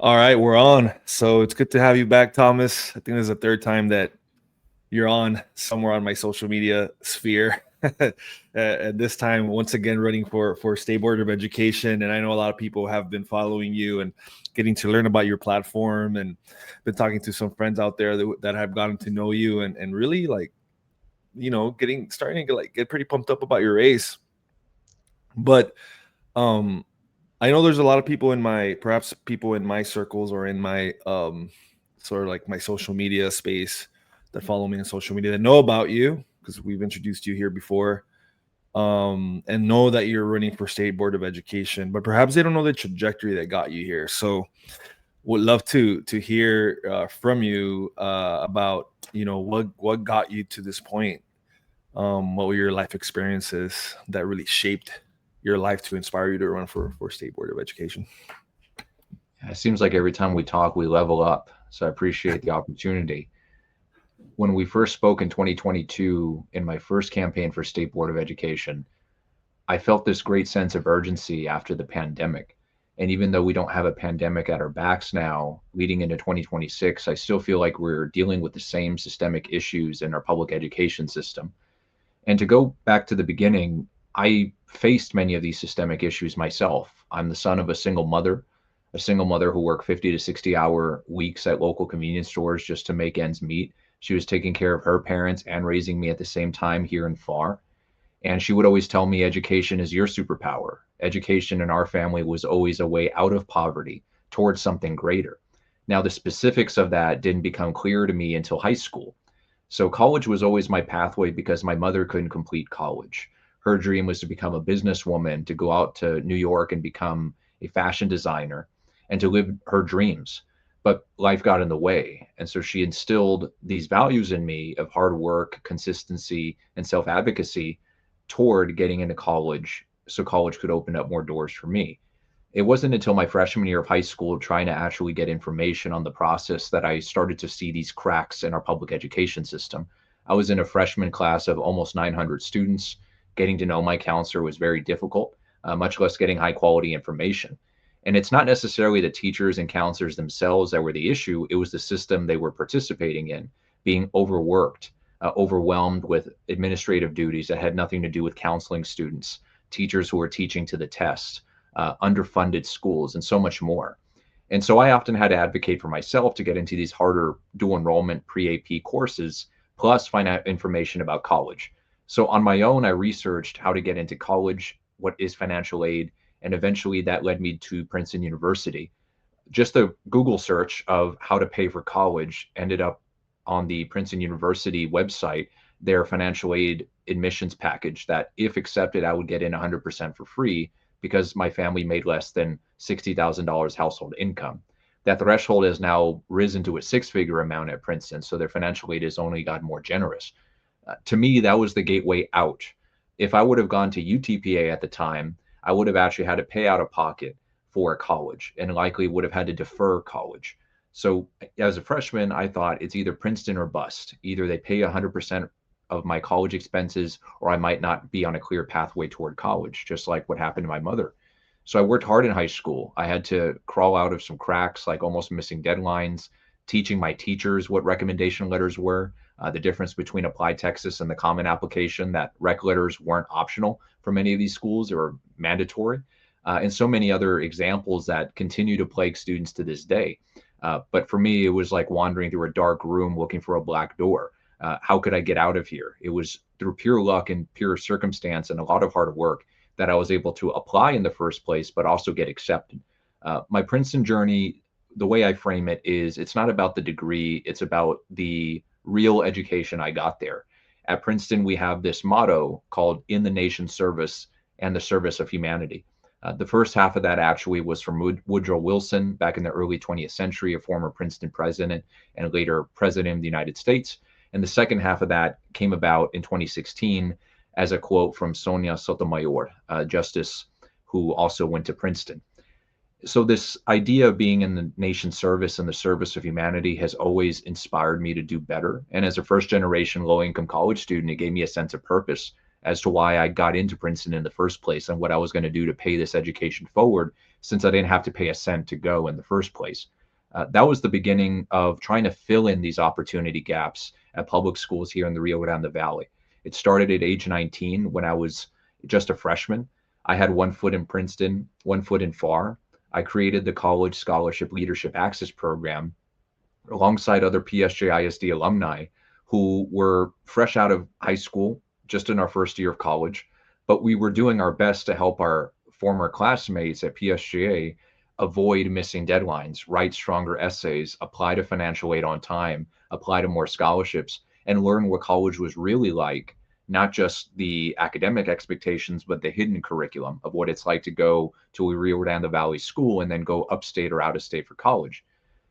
All right, we're on. So it's good to have you back, Thomas. I think this is the third time that you're on somewhere on my social media sphere. At this time, once again, running for State Board of Education, and I know a lot of people have been following you and getting to learn about your platform, and been talking to some friends out there that have gotten to know you, and really like getting starting to get pretty pumped up about your race. But um, I know there's a lot of people perhaps people in my circles or in my sort of like my social media space that follow me on social media that know about you because we've introduced you here before, and know that you're running for State Board of Education, but perhaps they don't know the trajectory that got you here. So would love to hear from you about what got you to this point. What were your life experiences that really shaped your life to inspire you to run for State Board of Education? It seems like every time we talk, we level up. So I appreciate the opportunity. When we first spoke in 2022, in my first campaign for State Board of Education, I felt this great sense of urgency after the pandemic. And even though we don't have a pandemic at our backs now, leading into 2026, I still feel like we're dealing with the same systemic issues in our public education system. And to go back to the beginning, I faced many of these systemic issues myself. I'm the son of a single mother who worked 50 to 60-hour weeks at local convenience stores just to make ends meet. She was taking care of her parents and raising me at the same time here and far. And she would always tell me education is your superpower. Education in our family was always a way out of poverty towards something greater. Now, the specifics of that didn't become clear to me until high school. So college was always my pathway because my mother couldn't complete college. Her dream was to become a businesswoman, to go out to New York and become a fashion designer and to live her dreams. But life got in the way. And so she instilled these values in me of hard work, consistency, and self advocacy toward getting into college so college could open up more doors for me. It wasn't until my freshman year of high school, trying to actually get information on the process, that I started to see these cracks in our public education system. I was in a freshman class of almost 900 students. Getting to know my counselor was very difficult, much less getting high quality information. And it's not necessarily the teachers and counselors themselves that were the issue, it was the system they were participating in, being overworked, overwhelmed with administrative duties that had nothing to do with counseling students, teachers who were teaching to the test, underfunded schools, and so much more. And so I often had to advocate for myself to get into these harder dual enrollment pre-AP courses, plus find out information about college. So on my own, I researched how to get into college, what is financial aid, and eventually that led me to Princeton University. Just a Google search of how to pay for college ended up on the Princeton University website, their financial aid admissions package that, if accepted, I would get in 100% for free because my family made less than $60,000 household income. That threshold has now risen to a six-figure amount at Princeton, so their financial aid has only gotten more generous. To me, that was the gateway out. If I would have gone to UTPA at the time, I would have actually had to pay out of pocket for college and likely would have had to defer college. So as a freshman, I thought it's either Princeton or bust. Either they pay 100% of my college expenses, or I might not be on a clear pathway toward college, just like what happened to my mother. So I worked hard in high school. I had to crawl out of some cracks, like almost missing deadlines, teaching my teachers what recommendation letters were, the difference between Applied Texas and the Common Application, that rec letters weren't optional for many of these schools, they were mandatory, and so many other examples that continue to plague students to this day. But for me, it was like wandering through a dark room looking for a black door. How could I get out of here? It was through pure luck and pure circumstance and a lot of hard work that I was able to apply in the first place, but also get accepted. My Princeton journey, the way I frame it is, it's not about the degree, it's about the real education I got there. At Princeton, we have this motto called "In the Nation's Service and the Service of Humanity." The first half of that actually was from Woodrow Wilson back in the early 20th century, a former Princeton president and later president of the United States. And the second half of that came about in 2016 as a quote from Sonia Sotomayor, a justice who also went to Princeton. So this idea of being in the nation's service and the service of humanity has always inspired me to do better. And as a first generation low income college student, it gave me a sense of purpose as to why I got into Princeton in the first place and what I was going to do to pay this education forward, since I didn't have to pay a cent to go in the first place. That was the beginning of trying to fill in these opportunity gaps at public schools here in the Rio Grande Valley. It started at age 19 when I was just a freshman. I had one foot in Princeton, one foot in FAR. I created the College Scholarship Leadership Access Program alongside other PSJ ISD alumni who were fresh out of high school, just in our first year of college. But we were doing our best to help our former classmates at PSJA avoid missing deadlines, write stronger essays, apply to financial aid on time, apply to more scholarships, and learn what college was really like, not just the academic expectations, but the hidden curriculum of what it's like to go to a Rio Grande Valley school and then go upstate or out of state for college.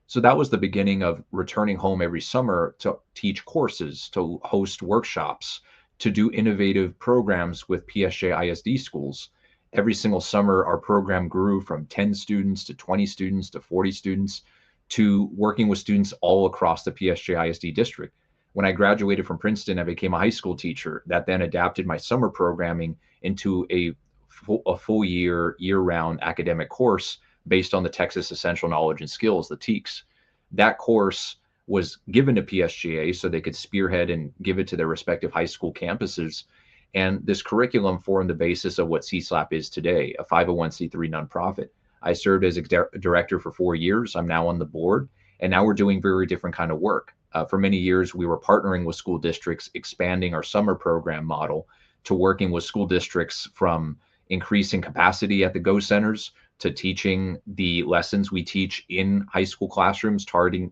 So that was the beginning of returning home every summer to teach courses, to host workshops, to do innovative programs with PSJ ISD schools. Every single summer, our program grew from 10 students to 20 students to 40 students to working with students all across the PSJ ISD district. When I graduated from Princeton, I became a high school teacher that then adapted my summer programming into a full year-round academic course based on the Texas Essential Knowledge and Skills, the TEKS. That course was given to PSGA so they could spearhead and give it to their respective high school campuses. And this curriculum formed the basis of what CSLAP is today, a 501c3 nonprofit. I served as director for 4 years. I'm now on the board, and now we're doing very different kind of work. For many years, we were partnering with school districts, expanding our summer program model to working with school districts from increasing capacity at the Go Centers to teaching the lessons we teach in high school classrooms, targeting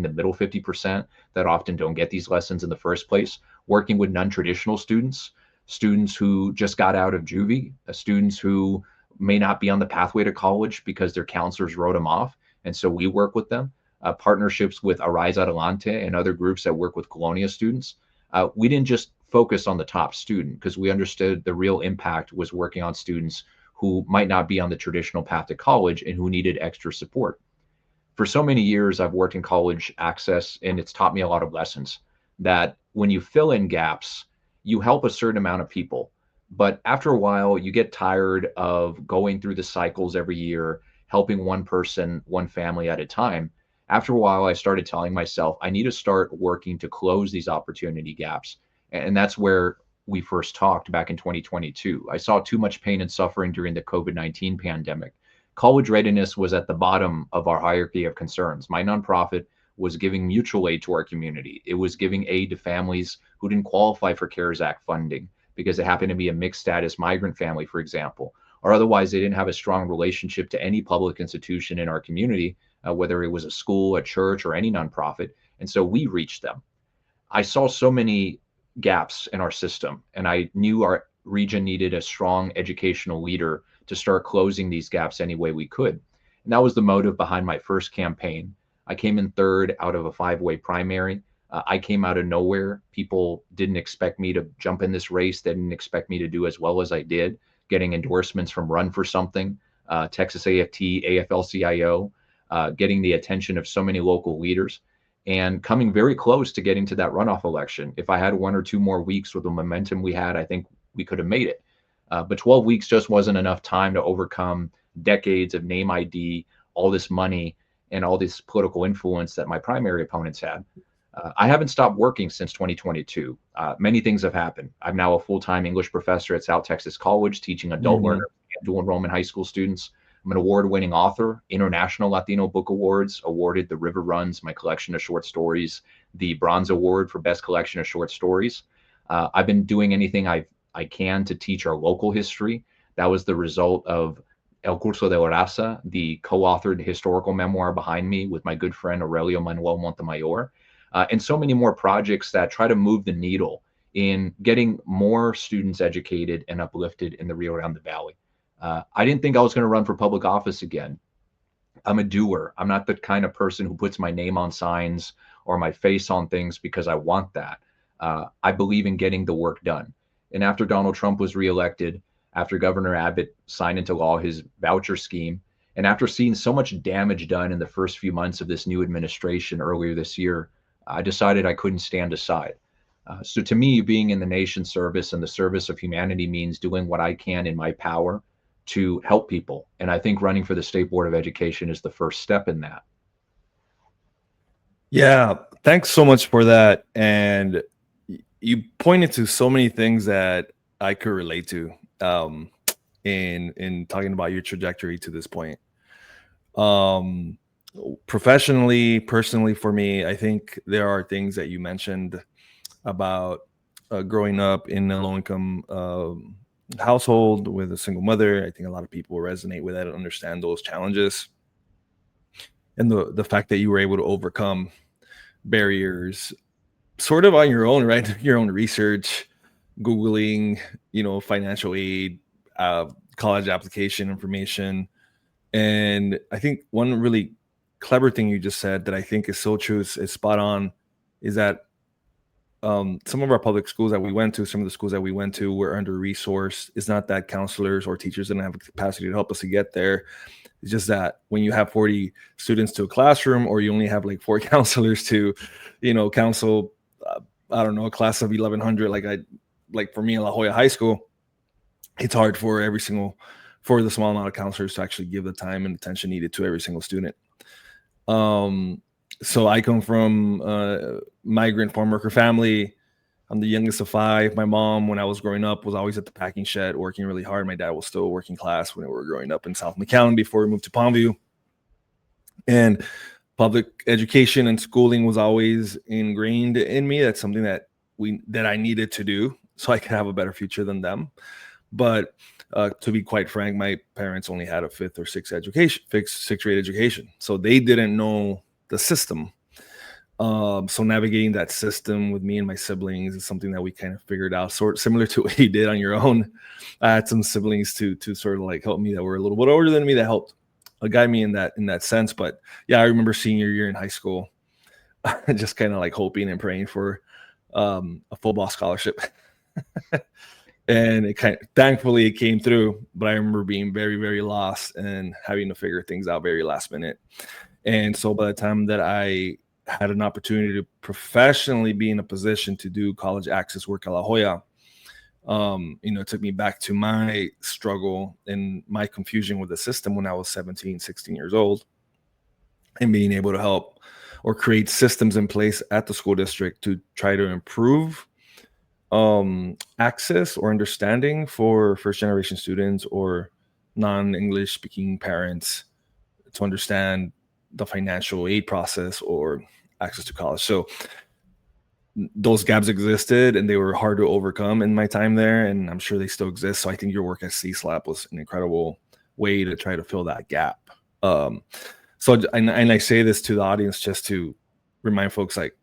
the middle 50% that often don't get these lessons in the first place, working with non-traditional students, students who just got out of juvie, students who may not be on the pathway to college because their counselors wrote them off. And so we work with them. Partnerships with Arise Adelante and other groups that work with Colonia students. We didn't just focus on the top student because we understood the real impact was working on students who might not be on the traditional path to college and who needed extra support. For so many years, I've worked in college access, and it's taught me a lot of lessons that when you fill in gaps, you help a certain amount of people. But after a while, you get tired of going through the cycles every year, helping one person, one family at a time. After a while, I started telling myself, I need to start working to close these opportunity gaps. And that's where we first talked back in 2022. I saw too much pain and suffering during the COVID-19 pandemic. College readiness was at the bottom of our hierarchy of concerns. My nonprofit was giving mutual aid to our community. It was giving aid to families who didn't qualify for CARES Act funding because it happened to be a mixed status migrant family, for example, or otherwise they didn't have a strong relationship to any public institution in our community, whether it was a school, a church, or any nonprofit. And so we reached them. I saw so many gaps in our system, and I knew our region needed a strong educational leader to start closing these gaps any way we could. And that was the motive behind my first campaign. I came in third out of a 5-way primary. I came out of nowhere. People didn't expect me to jump in this race. They didn't expect me to do as well as I did, getting endorsements from Run for Something, Texas AFT, AFL-CIO, getting the attention of so many local leaders, and coming very close to getting to that runoff election. If I had 1 or 2 more weeks with the momentum we had, I think we could have made it. But 12 weeks just wasn't enough time to overcome decades of name ID, all this money, and all this political influence that my primary opponents had. I haven't stopped working since 2022. Many things have happened. I'm now a full-time English professor at South Texas College, teaching adult learners and dual enrollment high school students. I'm an award-winning author, International Latino Book Awards, awarded The River Runs, my collection of short stories, the Bronze Award for Best Collection of Short Stories. I've been doing anything I can to teach our local history. That was the result of El Curso de la Raza, the co-authored historical memoir behind me with my good friend Aurelio Manuel Montemayor, and so many more projects that try to move the needle in getting more students educated and uplifted in the Rio Grande Valley. I didn't think I was going to run for public office again. I'm a doer. I'm not the kind of person who puts my name on signs or my face on things because I want that. I believe in getting the work done. And after Donald Trump was reelected, after Governor Abbott signed into law his voucher scheme, and after seeing so much damage done in the first few months of this new administration earlier this year, I decided I couldn't stand aside. So to me, being in the nation's service and the service of humanity means doing what I can in my power to help people. And I think running for the State Board of Education is the first step in that. Yeah, thanks so much for that. And you pointed to so many things that I could relate to um, in talking about your trajectory to this point. Um, Professionally, personally, for me, I think there are things that you mentioned about growing up in a low income household with a single mother. I think a lot of people resonate with that and understand those challenges and the fact that you were able to overcome barriers sort of on your own, right? Your own research, Googling, financial aid, uh, college application information. And I think one really clever thing you just said that I think is so true, is spot on, is that some of our public schools that we went to, some of the schools that we went to were under resourced. It's not that counselors or teachers didn't have the capacity to help us to get there. It's just that when you have 40 students to a classroom, or you only have like four counselors to, counsel, uh, I don't know, a class of 1,100, like for me in La Jolla High School, it's hard for the small amount of counselors to actually give the time and attention needed to every single student. Um, so I come from a migrant farm worker family. I'm the youngest of five. My mom, when I was growing up, was always at the packing shed working really hard. My dad was still working class when we were growing up in South McAllen before we moved to Palmview. And public education and schooling was always ingrained in me. That's something that I needed to do so I could have a better future than them. But to be quite frank, my parents only had a sixth grade education, so they didn't know the system. So navigating that system with me and my siblings is something that we kind of figured out, sort of similar to what you did on your own. I had some siblings to sort of like help me that were a little bit older than me, that helped guide me in that sense. But yeah, I remember senior year in high school, just kind of like hoping and praying for a football scholarship. And thankfully it came through, but I remember being very, very lost and having to figure things out very last minute. And so by the time that I had an opportunity to professionally be in a position to do college access work at La Jolla, it took me back to my struggle and my confusion with the system when I was 17, 16 years old, and being able to help or create systems in place at the school district to try to improve access or understanding for first generation students or non-English speaking parents to understand the financial aid process or access to college. So those gaps existed and they were hard to overcome in my time there, and I'm sure they still exist. So I think your work at CSLAP was an incredible way to try to fill that gap. um and I say this to the audience just to remind folks, like,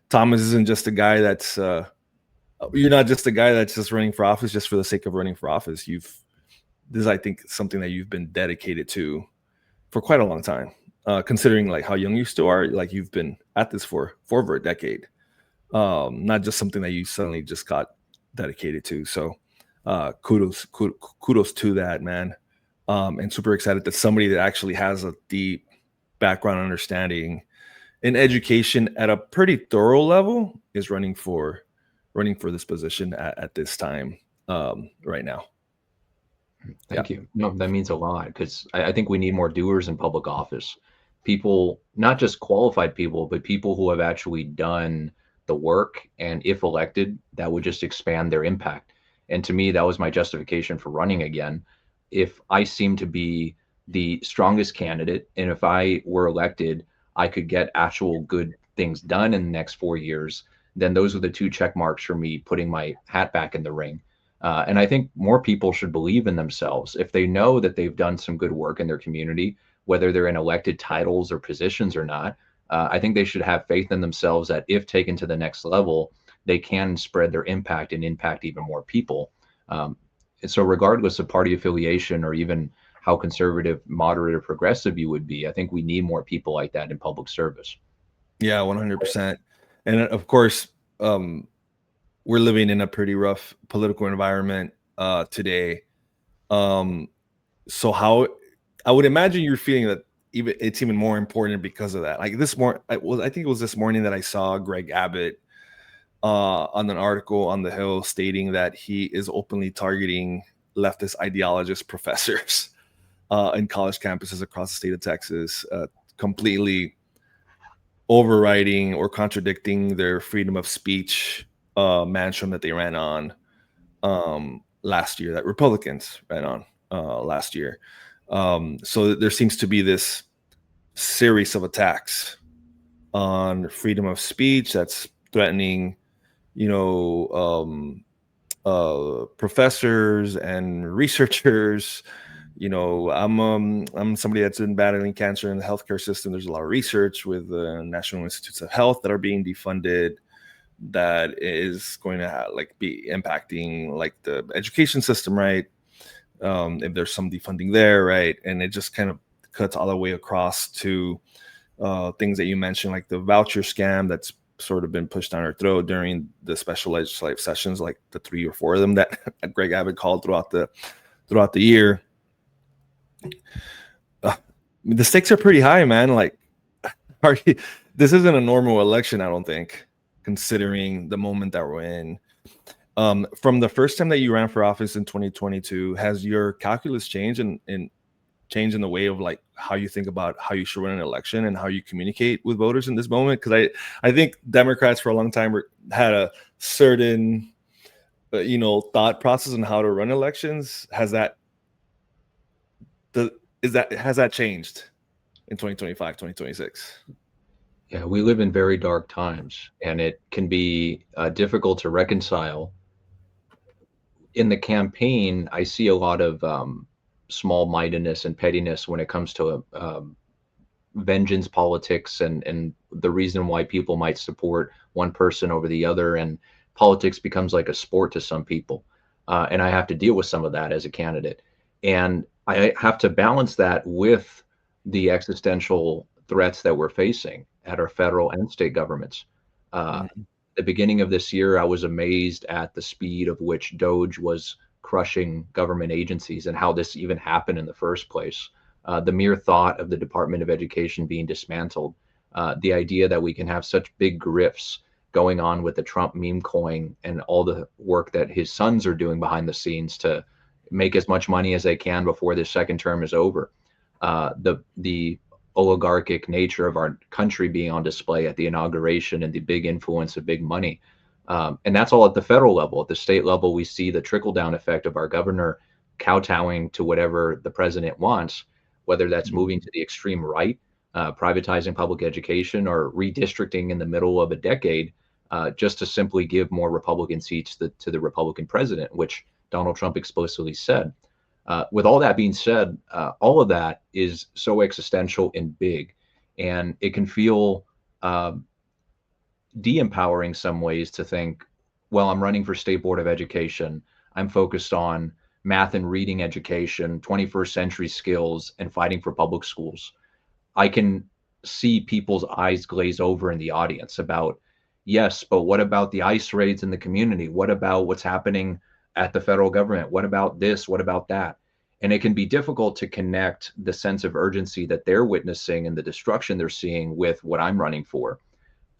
Thomas isn't just a guy that's you're not just a guy that's just running for office just for the sake of running for office. This is, I think, something that you've been dedicated to for quite a long time, considering like how young you still are. Like, you've been at this for over a decade, not just something that you suddenly just got dedicated to. So kudos to that, man. And super excited that somebody that actually has a deep background understanding in education at a pretty thorough level is running for this position at this time, right now. Yeah. Thank you. No, that means a lot because I think we need more doers in public office. People, not just qualified people, but people who have actually done the work. And if elected, that would just expand their impact. And to me, that was my justification for running again. If I seem to be the strongest candidate, and if I were elected, I could get actual good things done in the next 4 years, then those are the two check marks for me putting my hat back in the ring. And I think more people should believe in themselves. If they know that they've done some good work in their community, whether they're in elected titles or positions or not, I think they should have faith in themselves that if taken to the next level, they can spread their impact and impact even more people. And so, regardless of party affiliation or even how conservative, moderate, or progressive you would be, I think we need more people like that in public service. Yeah, 100%. And of course, we're living in a pretty rough political environment today. Um, so how I would imagine you're feeling that it's even more important because of that. Like I think it was this morning that I saw Greg Abbott on an article on the Hill stating that he is openly targeting leftist ideologist professors in college campuses across the state of Texas, completely overriding or contradicting their freedom of speech mantra that they ran on last year, that Republicans ran on last year. So there seems to be this series of attacks on freedom of speech that's threatening, professors and researchers. I'm somebody that's been battling cancer in the healthcare system. There's a lot of research with the National Institutes of Health that are being defunded, that is going to be impacting like the education system, right? If there's some defunding there, right? And it just kind of cuts all the way across to things that you mentioned, like the voucher scam that's sort of been pushed down our throat during the special legislative sessions, like the 3 or 4 of them that Greg Abbott called throughout the year. The stakes are pretty high, man. Like, this isn't a normal election, I don't think, considering the moment that we're in. From the first time that you ran for office in 2022, has your calculus changed in change in the way of like how you think about how you should run an election and how you communicate with voters in this moment? Because I think Democrats for a long time had a certain thought process on how to run elections. Has that changed in 2025, 2026? Yeah, we live in very dark times, and it can be difficult to reconcile. In the campaign, I see a lot of small-mindedness and pettiness when it comes to vengeance politics and the reason why people might support one person over the other. And politics becomes like a sport to some people. And I have to deal with some of that as a candidate. And I have to balance that with the existential threats that we're facing at our federal and state governments. The beginning of this year, I was amazed at the speed of which Doge was crushing government agencies and how this even happened in the first place. The mere thought of the Department of Education being dismantled, the idea that we can have such big grifts going on with the Trump meme coin and all the work that his sons are doing behind the scenes to make as much money as they can before this second term is over. The oligarchic nature of our country being on display at the inauguration and the big influence of big money. And that's all at the federal level. At the state level, we see the trickle-down effect of our governor kowtowing to whatever the president wants, whether that's moving to the extreme right, privatizing public education, or redistricting in the middle of a decade just to simply give more Republican seats to the Republican president, which Donald Trump explicitly said. With all that being said, all of that is so existential and big, and it can feel de-empowering some ways to think, well, I'm running for State Board of Education. I'm focused on math and reading education, 21st century skills, and fighting for public schools. I can see people's eyes glaze over in the audience about, yes, but what about the ICE raids in the community? What about what's happening at the federal government? What about this? What about that? And it can be difficult to connect the sense of urgency that they're witnessing and the destruction they're seeing with what I'm running for.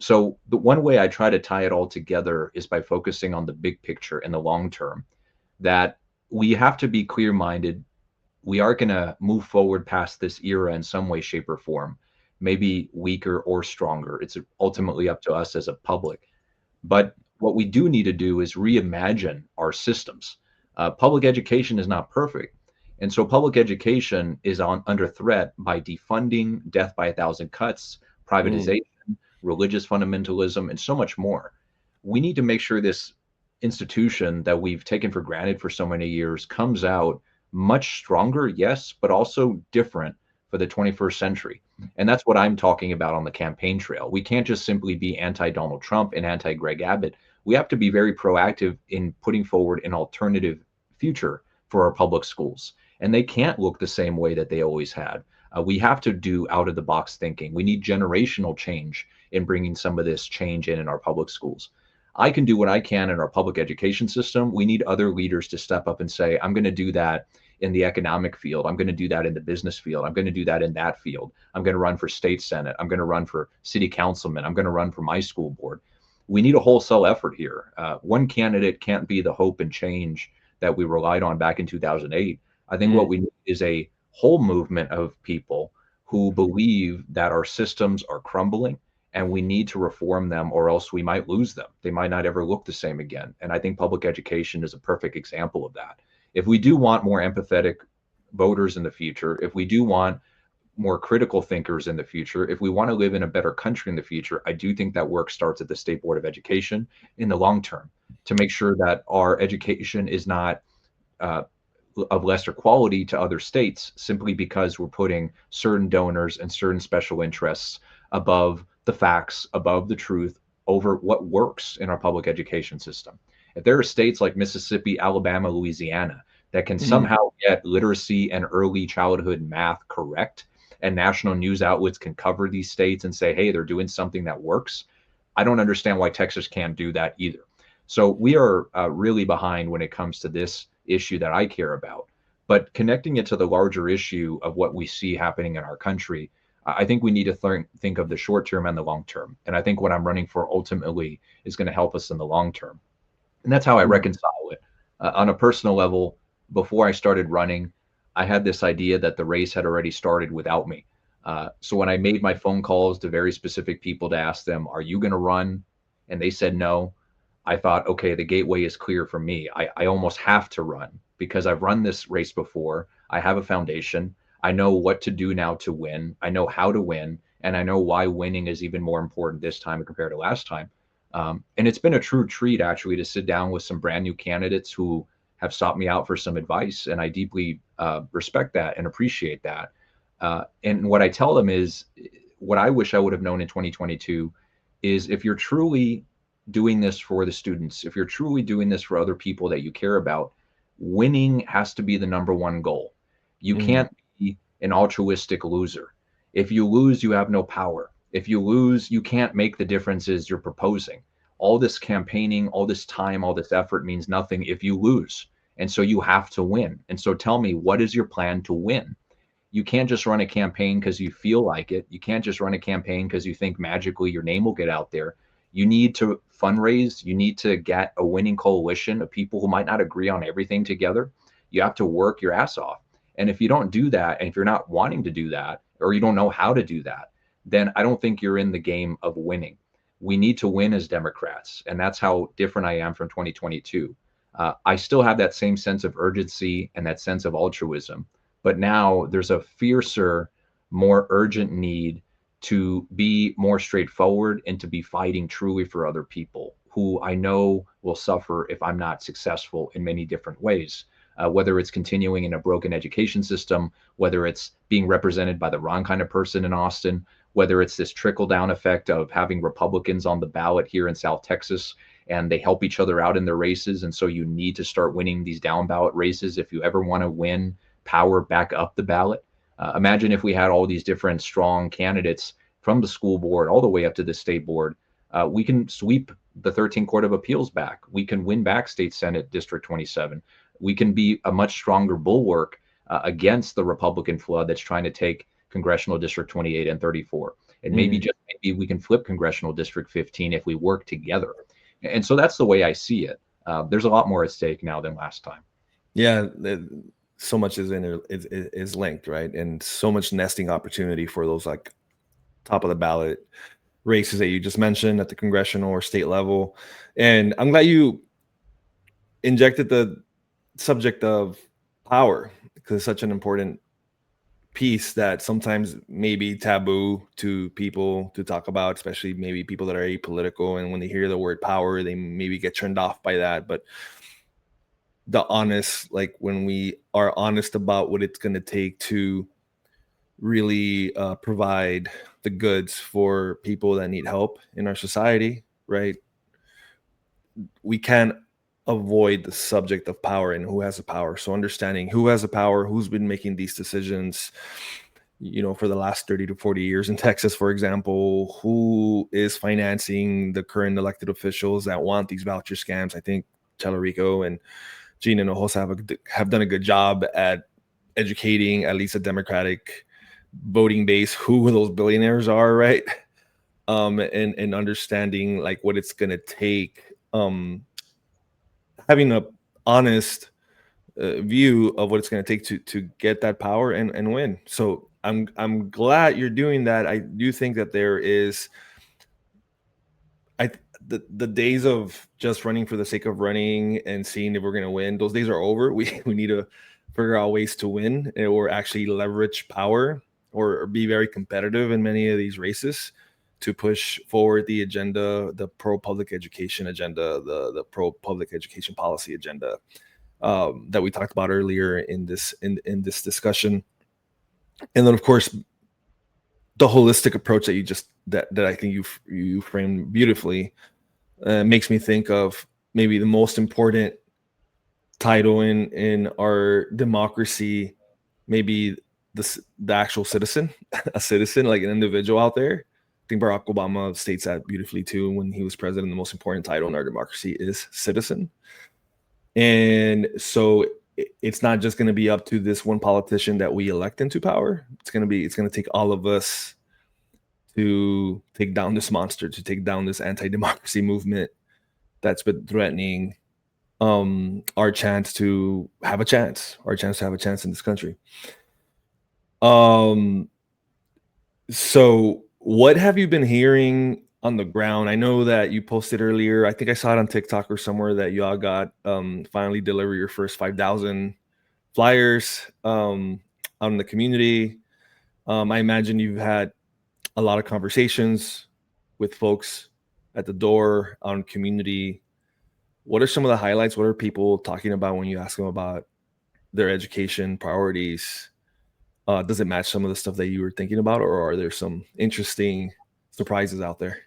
So the one way I try to tie it all together is by focusing on the big picture and the long term, that we have to be clear-minded. We are going to move forward past this era in some way, shape, or form, maybe weaker or stronger. It's ultimately up to us as a public. But what we do need to do is reimagine our systems. Public education is not perfect. And so public education is under threat by defunding, death by 1,000 cuts, privatization, religious fundamentalism, and so much more. We need to make sure this institution that we've taken for granted for so many years comes out much stronger, yes, but also different for the 21st century. And that's what I'm talking about on the campaign trail. We can't just simply be anti-Donald Trump and anti-Greg Abbott. We have to be very proactive in putting forward an alternative future for our public schools. And they can't look the same way that they always had. We have to do out-of-the-box thinking. We need generational change in bringing some of this change in our public schools. I can do what I can in our public education system. We need other leaders to step up and say, I'm going to do that in the economic field. I'm going to do that in the business field. I'm going to do that in that field. I'm going to run for state senate. I'm going to run for city councilman. I'm going to run for my school board. We need a wholesale effort here. One candidate can't be the hope and change that we relied on back in 2008. I think what we need is a whole movement of people who believe that our systems are crumbling and we need to reform them, or else we might lose them. They might not ever look the same again. And I think public education is a perfect example of that. If we do want more empathetic voters in the future, if we do want more critical thinkers in the future, if we want to live in a better country in the future, I do think that work starts at the State Board of Education in the long term, to make sure that our education is not uh, of lesser quality to other states simply because we're putting certain donors and certain special interests above the facts, above the truth, over what works in our public education system. If there are states like Mississippi, Alabama, Louisiana that can Mhm. somehow get literacy and early childhood math correct, and national news outlets can cover these states and say, hey, they're doing something that works, I don't understand why Texas can't do that either. So we are really behind when it comes to this issue that I care about. But connecting it to the larger issue of what we see happening in our country, I think we need to think of the short term and the long term. And I think what I'm running for ultimately is going to help us in the long term. And that's how I Yeah. reconcile it. On a personal level, before I started running, I had this idea that the race had already started without me. So when I made my phone calls to very specific people to ask them, are you going to run? And they said no. I thought, okay, the gateway is clear for me. I almost have to run because I've run this race before. I have a foundation. I know what to do now to win. I know how to win. And I know why winning is even more important this time compared to last time. And it's been a true treat actually to sit down with some brand new candidates who have sought me out for some advice. And I deeply respect that and appreciate that. And what I tell them is what I wish I would have known in 2022 is if you're truly doing this for the students, if you're truly doing this for other people that you care about, winning has to be the number one goal. You Mhm. can't be an altruistic loser. If you lose, you have no power. If you lose, you can't make the differences you're proposing. All this campaigning, all this time, all this effort means nothing if you lose. And so you have to win. And so tell me, what is your plan to win? You can't just run a campaign because you feel like it. You can't just run a campaign because you think magically your name will get out there. You need to fundraise. You need to get a winning coalition of people who might not agree on everything together. You have to work your ass off. And if you don't do that, and if you're not wanting to do that, or you don't know how to do that, then I don't think you're in the game of winning. We need to win as Democrats. And that's how different I am from 2022. I still have that same sense of urgency and that sense of altruism, but now there's a fiercer, more urgent need to be more straightforward and to be fighting truly for other people who I know will suffer if I'm not successful in many different ways. Whether it's continuing in a broken education system, whether it's being represented by the wrong kind of person in Austin, whether it's this trickle down effect of having Republicans on the ballot here in South Texas and they help each other out in their races. And so you need to start winning these down ballot races if you ever want to win power back up the ballot. Imagine if we had all these different strong candidates from the school board all the way up to the state board. We can sweep the 13 Court of Appeals back. We can win back State Senate District 27. We can be a much stronger bulwark against the Republican flood that's trying to take Congressional District 28 and 34. And maybe Mhm. just maybe we can flip Congressional District 15 if we work together. And so that's the way I see it. There's a lot more at stake now than last time. Yeah, so much is linked, right? And so much nesting opportunity for those like top of the ballot races that you just mentioned at the congressional or state level. And I'm glad you injected the subject of power because it's such an important piece that sometimes may be taboo to people to talk about, especially maybe people that are apolitical. And when they hear the word power, they maybe get turned off by that. But the honest, like when we are honest about what it's going to take to really provide the goods for people that need help in our society, right? We can't avoid the subject of power and who has the power. So understanding who has the power, who's been making these decisions, for the last 30 to 40 years in Texas, for example, who is financing the current elected officials that want these voucher scams. I think Chellerico and Gina Hinojosa have done a good job at educating at least a Democratic voting base who those billionaires are, right? And understanding like what it's gonna take, having a honest view of what it's going to take to get that power and win. So I'm glad you're doing that. I do think that there is I the days of just running for the sake of running and seeing if we're going to win, those days are over. We need to figure out ways to win or actually leverage power or be very competitive in many of these races to push forward the agenda, the pro public education agenda, the pro public education policy agenda that we talked about earlier in this discussion. And then of course the holistic approach that you just that I think you framed beautifully makes me think of maybe the most important title in our democracy, maybe the actual citizen, a citizen, like an individual out there. I think Barack Obama states that beautifully too when he was president. The most important title in our democracy is citizen, and so it's not just going to be up to this one politician that we elect into power. It's going to take all of us to take down this monster, to take down this anti-democracy movement that's been threatening our chance to have a chance, in this country. So what have you been hearing on the ground? I know that you posted earlier, I think I saw it on TikTok or somewhere, that y'all got finally deliver your first 5,000 flyers out in the community. I imagine you've had a lot of conversations with folks at the door on community. What are some of the highlights? What are people talking about when you ask them about their education priorities? Does it match some of the stuff that you were thinking about, or are there some interesting surprises out there?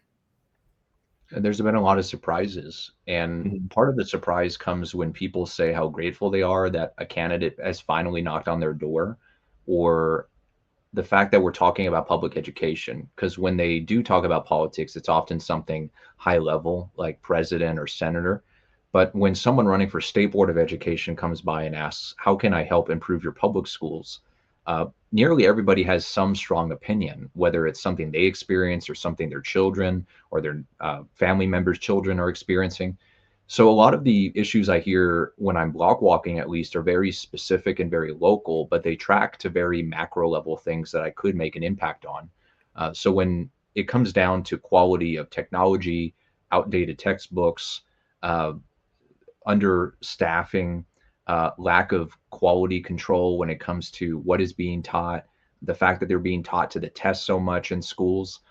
And there's been a lot of surprises. And Mhm. part of the surprise comes when people say how grateful they are that a candidate has finally knocked on their door, or the fact that we're talking about public education. Because when they do talk about politics, it's often something high level, like president or senator. But when someone running for state board of education comes by and asks, how can I help improve your public schools? Nearly everybody has some strong opinion, whether it's something they experience or something their children or their family members' children are experiencing. So a lot of the issues I hear when I'm block walking, at least, are very specific and very local, but they track to very macro level things that I could make an impact on. So when it comes down to quality of technology, outdated textbooks, uh, understaffing, lack of quality control when it comes to what is being taught, the fact that they're being taught to the test so much in schools.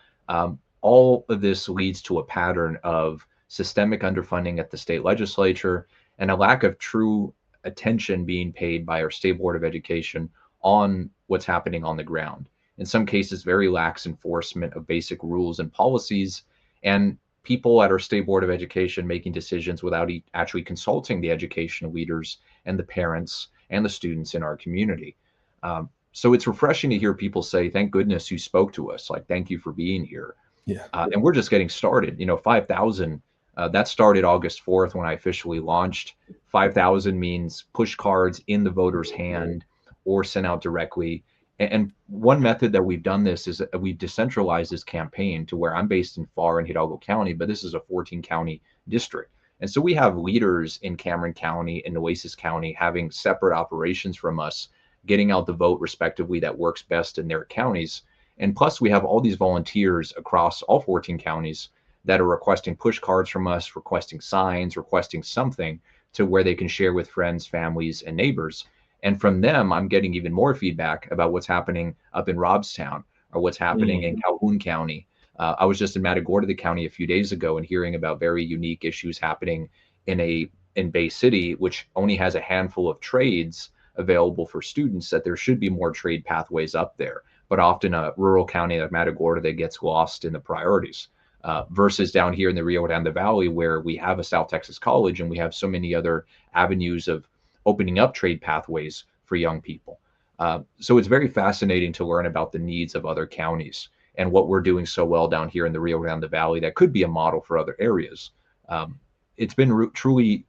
All of this leads to a pattern of systemic underfunding at the state legislature and a lack of true attention being paid by our state board of education on what's happening on the ground. In some cases, very lax enforcement of basic rules and policies, and people at our state board of education making decisions without actually consulting the educational leaders and the parents and the students in our community. So it's refreshing to hear people say, thank goodness you spoke to us. Like, thank you for being here. Yeah. And we're just getting started. 5,000, that started August 4th when I officially launched. 5,000 means push cards in the voter's hand or sent out directly. And one method that we've done this is that we've decentralized this campaign to where I'm based in Far and Hidalgo County, but this is a 14 county district. And so we have leaders in Cameron County and Nueces County having separate operations from us, getting out the vote respectively that works best in their counties. And plus, we have all these volunteers across all 14 counties that are requesting push cards from us, requesting signs, requesting something to where they can share with friends, families, and neighbors. And from them, I'm getting even more feedback about what's happening up in Robstown or what's happening in Calhoun County. I was just in Matagorda County a few days ago and hearing about very unique issues happening in Bay City, which only has a handful of trades available for students, that there should be more trade pathways up there. But often a rural county like Matagorda that gets lost in the priorities. Versus down here in the Rio Grande Valley, where we have a South Texas college and we have so many other avenues of opening up trade pathways for young people. So it's very fascinating to learn about the needs of other counties and what we're doing so well down here in the Rio Grande Valley that could be a model for other areas. It's been truly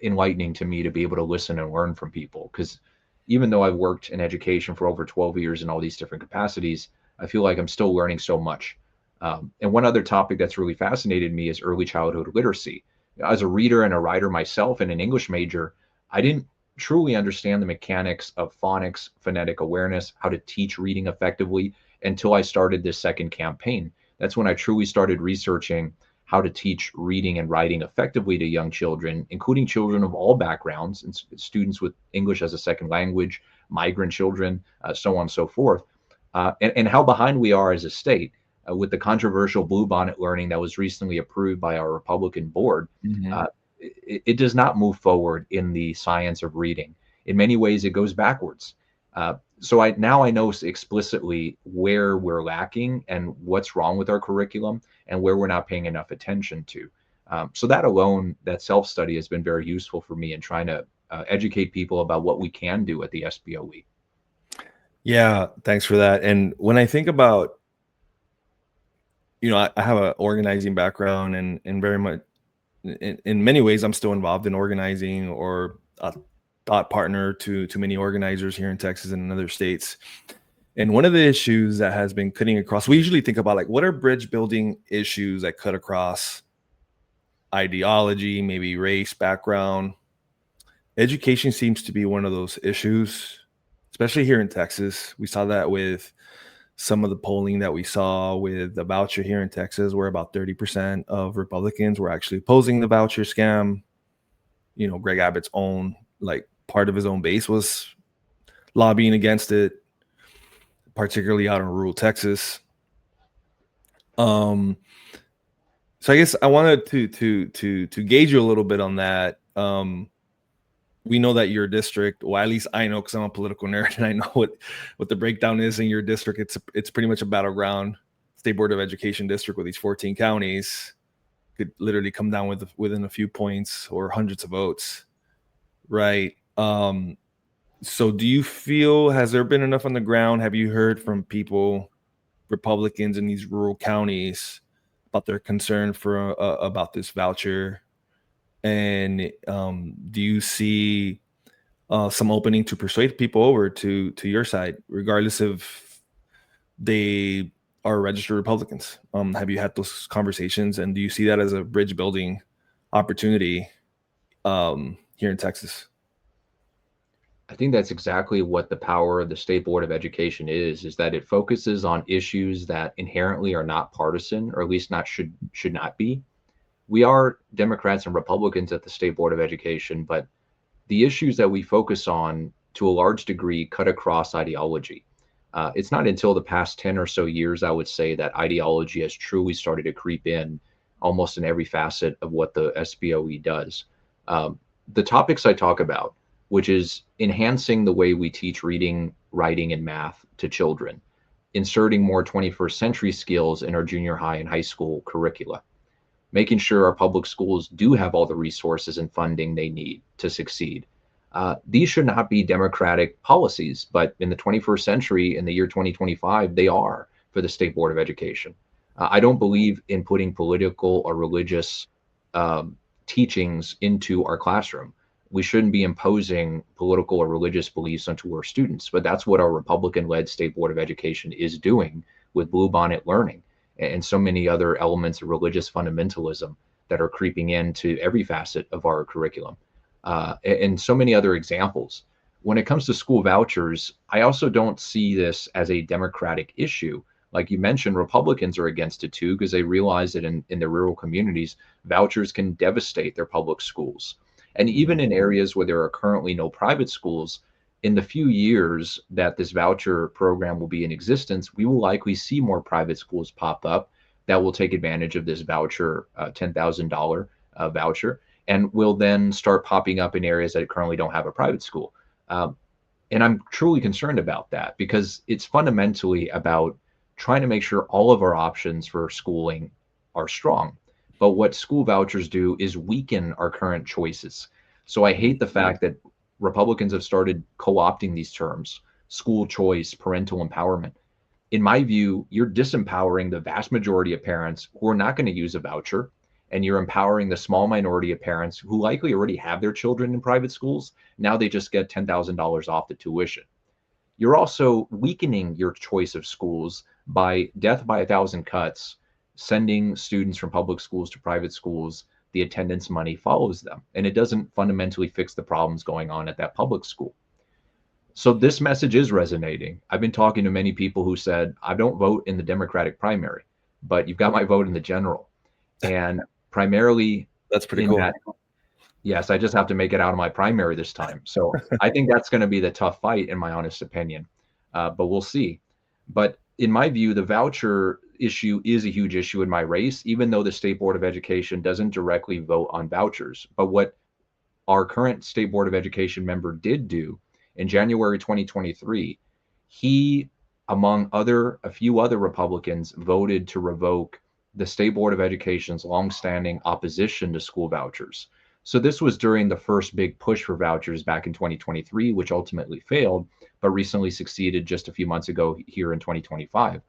enlightening to me to be able to listen and learn from people, because even though I've worked in education for over 12 years in all these different capacities, I feel like I'm still learning so much. And one other topic that's really fascinated me is early childhood literacy. As a reader and a writer myself and an English major, I didn't truly understand the mechanics of phonics, phonetic awareness, how to teach reading effectively until I started this second campaign. That's when I truly started researching how to teach reading and writing effectively to young children, including children of all backgrounds and students with English as a second language, migrant children, so on and so forth, and how behind we are as a state with the controversial Bluebonnet learning that was recently approved by our Republican board. Mhm. It does not move forward in the science of reading. In many ways, it goes backwards. So I know explicitly where we're lacking and what's wrong with our curriculum and where we're not paying enough attention to. So that alone, that self-study has been very useful for me in trying to educate people about what we can do at the SBOE. Yeah, thanks for that. And when I think about, I have an organizing background, and very much in many ways, I'm still involved in organizing, or a thought partner to many organizers here in Texas and in other states. And one of the issues that has been cutting across, we usually think about like what are bridge building issues that cut across ideology, maybe race, background. Education seems to be one of those issues, especially here in Texas. We saw that with some of the polling that we saw with the voucher here in Texas, where about 30% of Republicans were actually opposing the voucher scam. Greg Abbott's own, like, part of his own base was lobbying against it, particularly out in rural Texas. Um, so I guess I wanted to gauge you a little bit on that. We know that your district, well, at least I know, because I'm a political nerd and I know what the breakdown is in your district. It's pretty much a battleground state board of education district with these 14 counties. Could literally come down within a few points or hundreds of votes, right? So do you feel, has there been enough on the ground? Have you heard from people, Republicans in these rural counties, about their concern about this voucher? And do you see some opening to persuade people over to your side, regardless if they are registered Republicans? Have you had those conversations, and do you see that as a bridge building opportunity here in Texas? I think that's exactly what the power of the State Board of Education is that it focuses on issues that inherently are not partisan, or at least not should not be. We are Democrats and Republicans at the State Board of Education, but the issues that we focus on to a large degree cut across ideology. It's not until the past 10 or so years, I would say, that ideology has truly started to creep in almost in every facet of what the SBOE does. The topics I talk about, which is enhancing the way we teach reading, writing, and math to children, inserting more 21st century skills in our junior high and high school curricula, making sure our public schools do have all the resources and funding they need to succeed. These should not be democratic policies, but in the 21st century, in the year 2025, they are for the State Board of Education. I don't believe in putting political or religious teachings into our classroom. We shouldn't be imposing political or religious beliefs onto our students, but that's what our Republican-led State Board of Education is doing with Bluebonnet learning and so many other elements of religious fundamentalism that are creeping into every facet of our curriculum, and so many other examples. When it comes to school vouchers, I also don't see this as a democratic issue. Like you mentioned, Republicans are against it too, because they realize that in the rural communities, vouchers can devastate their public schools. And even in areas where there are currently no private schools, in the few years that this voucher program will be in existence, we will likely see more private schools pop up that will take advantage of this voucher, $10,000 voucher, and will then start popping up in areas that currently don't have a private school. And I'm truly concerned about that, because it's fundamentally about trying to make sure all of our options for schooling are strong. But what school vouchers do is weaken our current choices. So I hate the fact that Republicans have started co-opting these terms: school choice, parental empowerment. In my view, you're disempowering the vast majority of parents who are not going to use a voucher, and you're empowering the small minority of parents who likely already have their children in private schools. Now they just get $10,000 off the tuition. You're also weakening your choice of schools by death by a thousand cuts, sending students from public schools to private schools. The attendance money follows them, and it doesn't fundamentally fix the problems going on at that public school. So this message is resonating. I've been talking to many people who said, I don't vote in the Democratic primary, but you've got my vote in the general. And primarily That's pretty in cool. that, yes, I just have to make it out of my primary this time. So I think that's going to be the tough fight, in my honest opinion. But we'll see. But in my view, the voucher issue is a huge issue in my race, even though the State Board of Education doesn't directly vote on vouchers. But what our current State Board of Education member did do in January 2023, he, among a few other Republicans, voted to revoke the State Board of Education's longstanding opposition to school vouchers. So this was during the first big push for vouchers back in 2023, which ultimately failed, but recently succeeded just a few months ago here in 2025.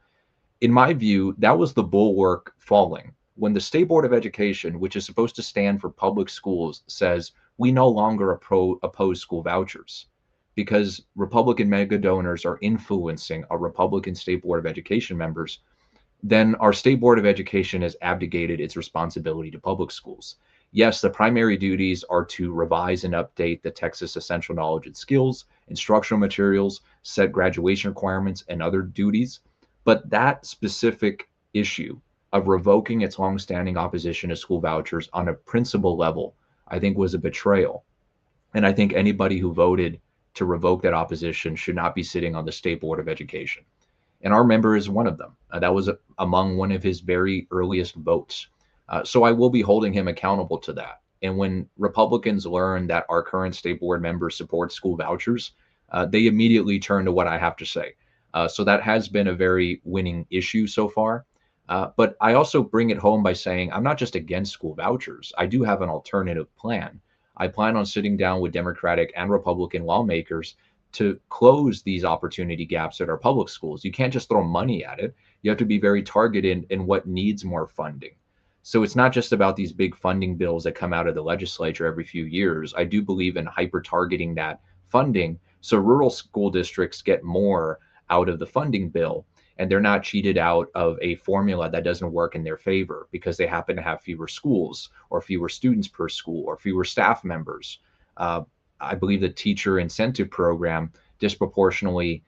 In my view, that was the bulwark falling. When the State Board of Education, which is supposed to stand for public schools, says we no longer oppose school vouchers because Republican mega donors are influencing our Republican State Board of Education members, then our State Board of Education has abdicated its responsibility to public schools. Yes, the primary duties are to revise and update the Texas Essential Knowledge and Skills, instructional materials, set graduation requirements, and other duties. But that specific issue of revoking its longstanding opposition to school vouchers on a principle level, I think was a betrayal. And I think anybody who voted to revoke that opposition should not be sitting on the State Board of Education. And our member is one of them. That was among one of his very earliest votes. So I will be holding him accountable to that. And when Republicans learn that our current state board member supports school vouchers, they immediately turn to what I have to say. So that has been a very winning issue so far. But I also bring it home by saying I'm not just against school vouchers. I do have an alternative plan. I plan on sitting down with Democratic and Republican lawmakers to close these opportunity gaps at our public schools. You can't just throw money at it. You have to be very targeted in what needs more funding. So it's not just about these big funding bills that come out of the legislature every few years. I do believe in hyper targeting that funding so rural school districts get more out of the funding bill and they're not cheated out of a formula that doesn't work in their favor because they happen to have fewer schools or fewer students per school or fewer staff members. I believe the teacher incentive program disproportionately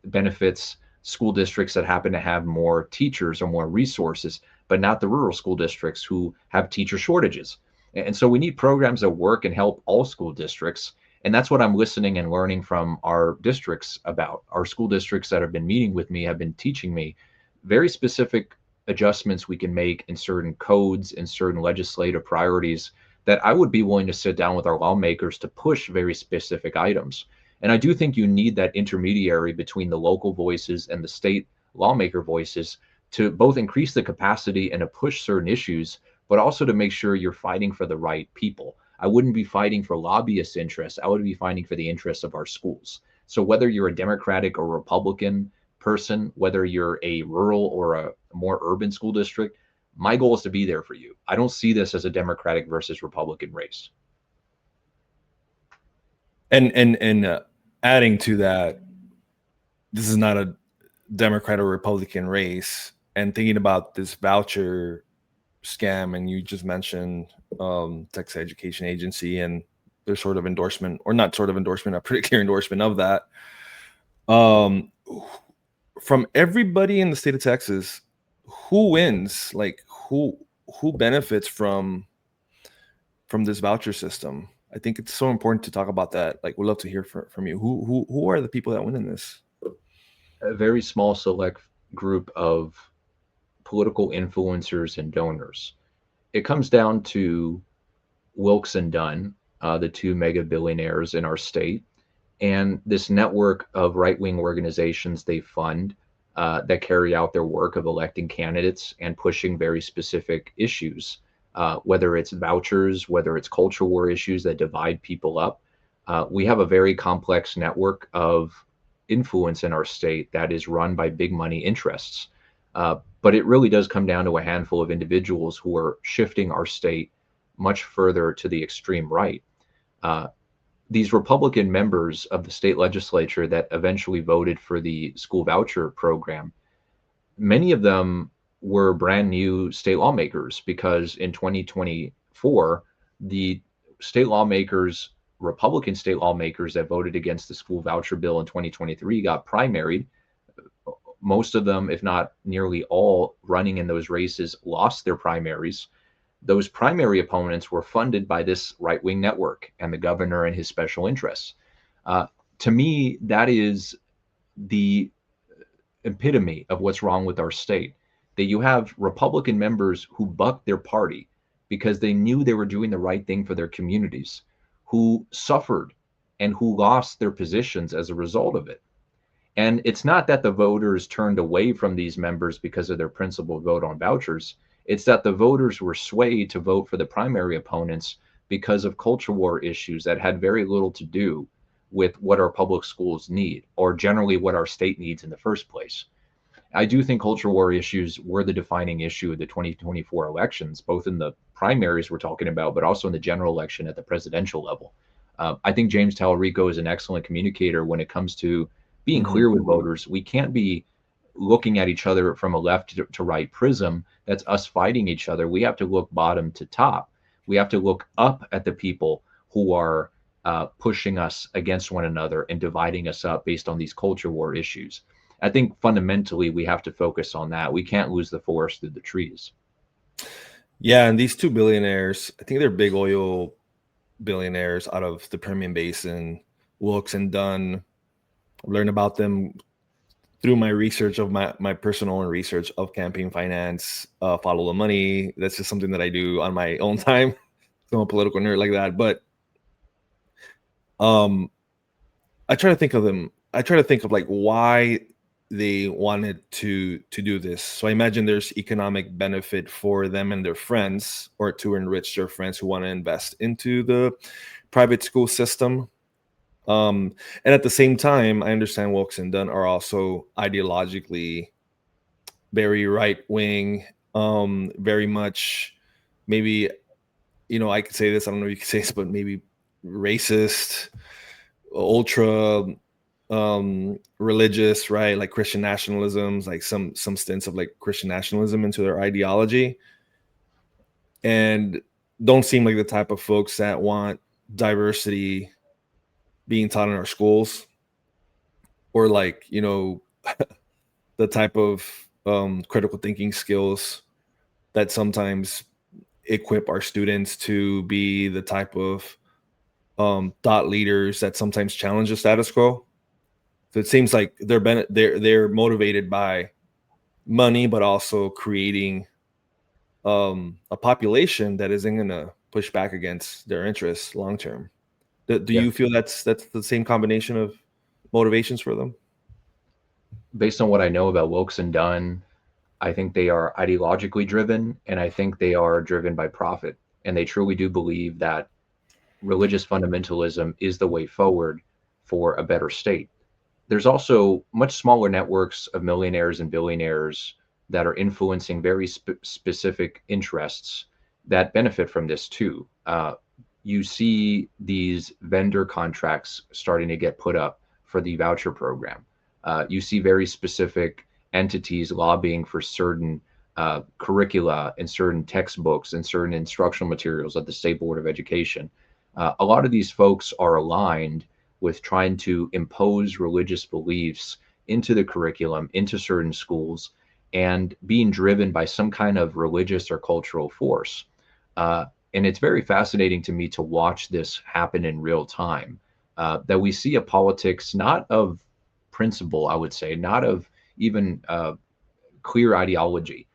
benefits school districts that happen to have more teachers or more resources, but not the rural school districts who have teacher shortages. And so we need programs that work and help all school districts. And that's what I'm listening and learning from our districts about. Our school districts that have been meeting with me have been teaching me very specific adjustments we can make in certain codes and certain legislative priorities that I would be willing to sit down with our lawmakers to push very specific items. And I do think you need that intermediary between the local voices and the state lawmaker voices to both increase the capacity and to push certain issues, but also to make sure you're fighting for the right people. I wouldn't be fighting for lobbyist interests. I would be fighting for the interests of our schools. So whether you're a Democratic or Republican person, whether you're a rural or a more urban school district, my goal is to be there for you. I don't see this as a Democratic versus Republican race. And adding to that, this is not a Democrat or Republican race. And thinking about this voucher scam, and you just mentioned Texas Education Agency and their sort of endorsement, or not sort of endorsement, a pretty clear endorsement of that. From everybody in the state of Texas, who wins? Like who benefits from this voucher system? I think it's so important to talk about that. Like, we'd love to hear from you. Who are the people that win in this? A very small select group of political influencers and donors. It comes down to Wilkes and Dunn, the two mega billionaires in our state, and this network of right-wing organizations they fund that carry out their work of electing candidates and pushing very specific issues, whether it's vouchers, whether it's culture war issues that divide people up. We have a very complex network of influence in our state that is run by big money interests. But it really does come down to a handful of individuals who are shifting our state much further to the extreme right. These Republican members of the state legislature that eventually voted for the school voucher program, many of them were brand new state lawmakers because in 2024, the state lawmakers, Republican state lawmakers that voted against the school voucher bill in 2023 got primaried most of them, if not nearly all, running in those races lost their primaries. Those primary opponents were funded by this right-wing network and the governor and his special interests. Uh, to me, that is the epitome of what's wrong with our state. That you have Republican members who bucked their party because they knew they were doing the right thing for their communities, who suffered and who lost their positions as a result of it. And it's not that the voters turned away from these members because of their principled vote on vouchers. It's that the voters were swayed to vote for the primary opponents because of culture war issues that had very little to do with what our public schools need, or generally what our state needs in the first place. I do think culture war issues were the defining issue of the 2024 elections, both in the primaries we're talking about, but also in the general election at the presidential level. I think James Talarico is an excellent communicator when it comes to being Mhm. clear with voters. We can't be looking at each other from a left to right prism. That's us fighting each other. We have to look bottom to top. We have to look up at the people who are pushing us against one another and dividing us up based on these culture war issues. I think fundamentally we have to focus on that. We can't lose the forest through the trees. Yeah, and these two billionaires, I think they're big oil billionaires out of the Permian Basin, Wilkes and Dunn. I learned about them through my research of my personal research of campaign finance, follow the money. That's just something that I do on my own time. I'm a political nerd like that. But um, I try to think of them. I try to think of like why they wanted to do this. So I imagine there's economic benefit for them and their friends, or to enrich their friends who want to invest into the private school system. And at the same time, I understand Wilkes and Dunn are also ideologically very right wing, very much maybe, I could say this, I don't know if you could say this, but maybe racist, ultra religious, right? Like Christian nationalisms, like some stints of like Christian nationalism into their ideology, and don't seem like the type of folks that want diversity being taught in our schools, or like, the type of critical thinking skills that sometimes equip our students to be the type of thought leaders that sometimes challenge the status quo. So it seems like they're motivated by money, but also creating a population that isn't going to push back against their interests long term. Do Yeah. you feel that's the same combination of motivations for them? Based on what I know about Wilkes and Dunn, I think they are ideologically driven, and I think they are driven by profit. And they truly do believe that religious fundamentalism is the way forward for a better state. There's also much smaller networks of millionaires and billionaires that are influencing very specific interests that benefit from this too. You see these vendor contracts starting to get put up for the voucher program. You see very specific entities lobbying for certain curricula and certain textbooks and certain instructional materials at the State Board of Education. A lot of these folks are aligned with trying to impose religious beliefs into the curriculum, into certain schools, and being driven by some kind of religious or cultural force. And it's very fascinating to me to watch this happen in real time. That we see a politics not of principle, I would say, not of even clear ideology.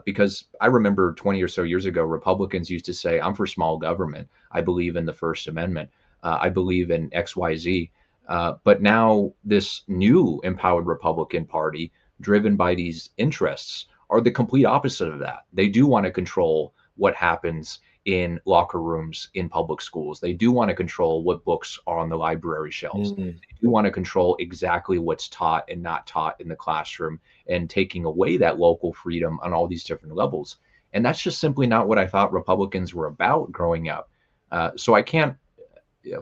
Because I remember 20 or so years ago, Republicans used to say, I'm for small government. I believe in the First Amendment. I believe in XYZ. But now, this new empowered Republican Party, driven by these interests, are the complete opposite of that. They do want to control what happens in locker rooms in public schools. They do want to control what books are on the library shelves. Mm. They do want to control exactly what's taught and not taught in the classroom, and taking away that local freedom on all these different levels. And that's just simply not what I thought Republicans were about growing up. So I can't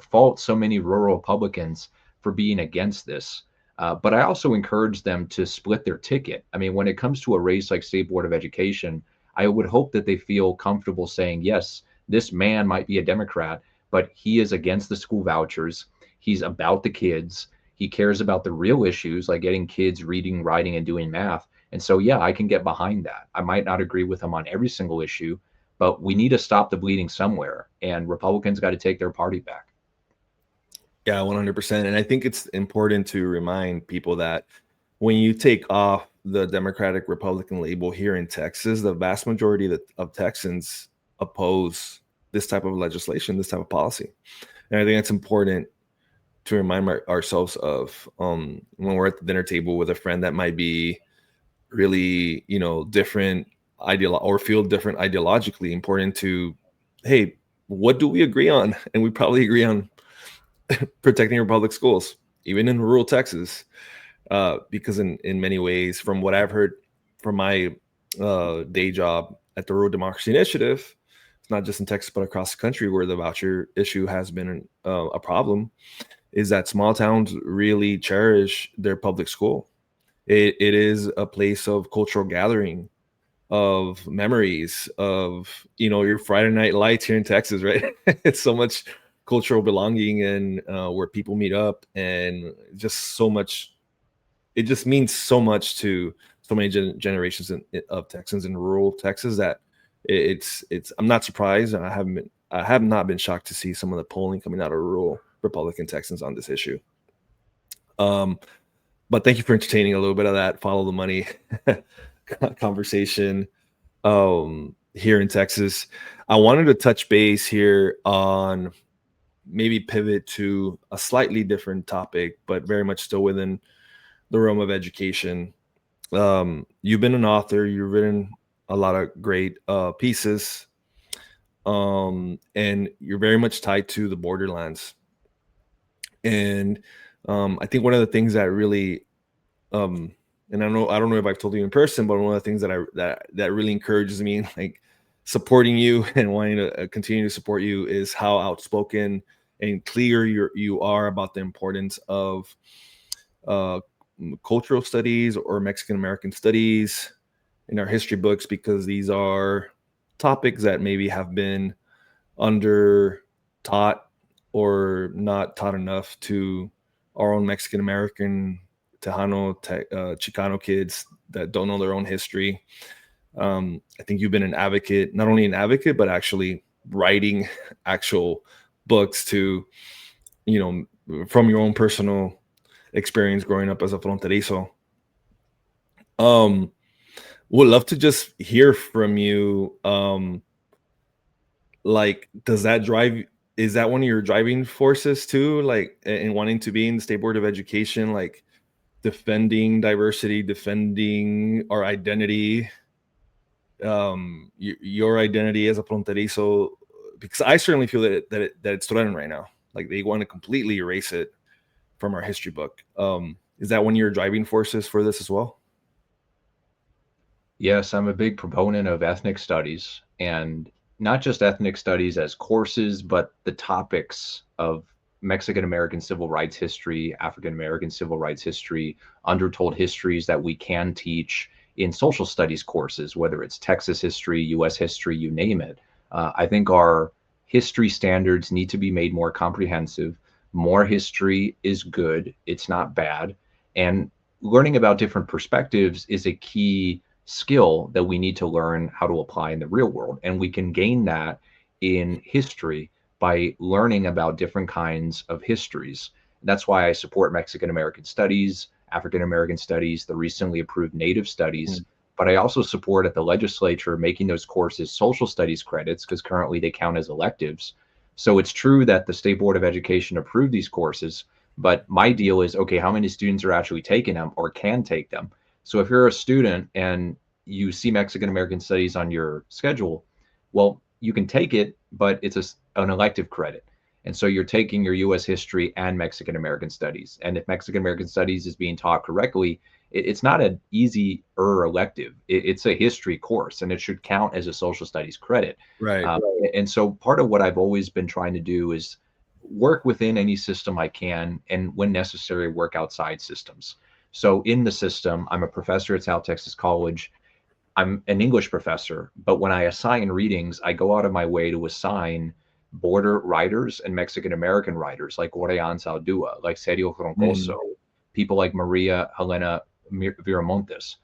fault so many rural Republicans for being against this. But I also encourage them to split their ticket. I mean, when it comes to a race like State Board of Education, I would hope that they feel comfortable saying, yes, this man might be a Democrat, but he is against the school vouchers. He's about the kids. He cares about the real issues, like getting kids reading, writing, and doing math. And so, yeah, I can get behind that. I might not agree with him on every single issue, but we need to stop the bleeding somewhere. And Republicans got to take their party back. Yeah, 100%. And I think it's important to remind people that when you take off the Democratic Republican label here in Texas, the vast majority of Texans oppose this type of legislation, this type of policy. And I think it's important to remind ourselves of when we're at the dinner table with a friend that might be really, different or feel different ideologically, important to, hey, what do we agree on? And we probably agree on protecting our public schools, even in rural Texas, because in many ways, from what I've heard from my day job at the Rural Democracy Initiative, it's not just in Texas but across the country where the voucher issue has been a problem, is that small towns really cherish their public school. It is a place of cultural gathering, of memories, of your Friday night lights here in Texas, right? It's so much cultural belonging and where people meet up, and just so much. It just means so much to so many generations of Texans in rural Texas that it's. I'm not surprised, and I have not been shocked to see some of the polling coming out of rural Republican Texans on this issue. But thank you for entertaining a little bit of that follow the money conversation here in Texas. I wanted to touch base here on maybe pivot to a slightly different topic, but very much still within the realm of education. You've been an author, you've written a lot of great pieces, and you're very much tied to the borderlands. And I think one of the things that really, and I don't know if I've told you in person, but one of the things that really encourages me, like supporting you and wanting to continue to support you, is how outspoken and clear you are about the importance of cultural studies or Mexican American studies in our history books, because these are topics that maybe have been under taught or not taught enough to our own Mexican American, Tejano, Chicano kids that don't know their own history. I think you've been an advocate, not only an advocate, but actually writing actual books to, from your own personal experience growing up as a fronterizo. Would love to just hear from you. Like, does that drive? Is that one of your driving forces too? Like, in wanting to be in the State Board of Education, like defending diversity, defending our identity, your identity as a fronterizo, because I certainly feel that it's threatened right now. Like they want to completely erase it from our history book. Is that one of your driving forces for this as well? Yes, I'm a big proponent of ethnic studies, and not just ethnic studies as courses, but the topics of Mexican American civil rights history, African American civil rights history, undertold histories that we can teach in social studies courses, whether it's Texas history, US history, you name it. I think our history standards need to be made more comprehensive. More history is good, it's not bad. And learning about different perspectives is a key skill that we need to learn how to apply in the real world. And we can gain that in history by learning about different kinds of histories. That's why I support Mexican American studies, African American studies, the recently approved Native studies. But I also support at the legislature making those courses social studies credits, because currently they count as electives. So it's true that the State Board of Education approved these courses, but my deal is, okay, how many students are actually taking them or can take them? So if you're a student and you see Mexican American studies on your schedule, well, you can take it, but it's an elective credit. And so you're taking your US history and Mexican American studies. And if Mexican American studies is being taught correctly, it's not an easy elective. It's a history course, and it should count as a social studies credit. Right. And so part of what I've always been trying to do is work within any system I can, and when necessary, work outside systems. So in the system, I'm a professor at South Texas College. I'm an English professor, but when I assign readings, I go out of my way to assign border writers and Mexican American writers like Orellana Saldua, like Sergio Mm, Troncoso, people like Maria Helena Viramontes,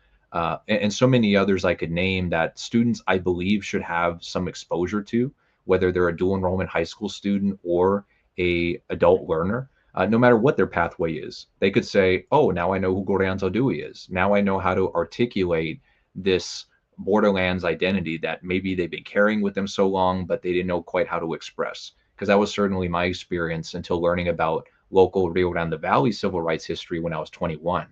and so many others I could name that students, I believe, should have some exposure to, whether they're a dual enrollment high school student or a adult learner. No matter what their pathway is, they could say, "Oh, now I know who Gordon Dewey is. Now I know how to articulate this Borderlands identity that maybe they've been carrying with them so long, but they didn't know quite how to express." Because that was certainly my experience until learning about local Rio Grande Valley civil rights history when I was 21.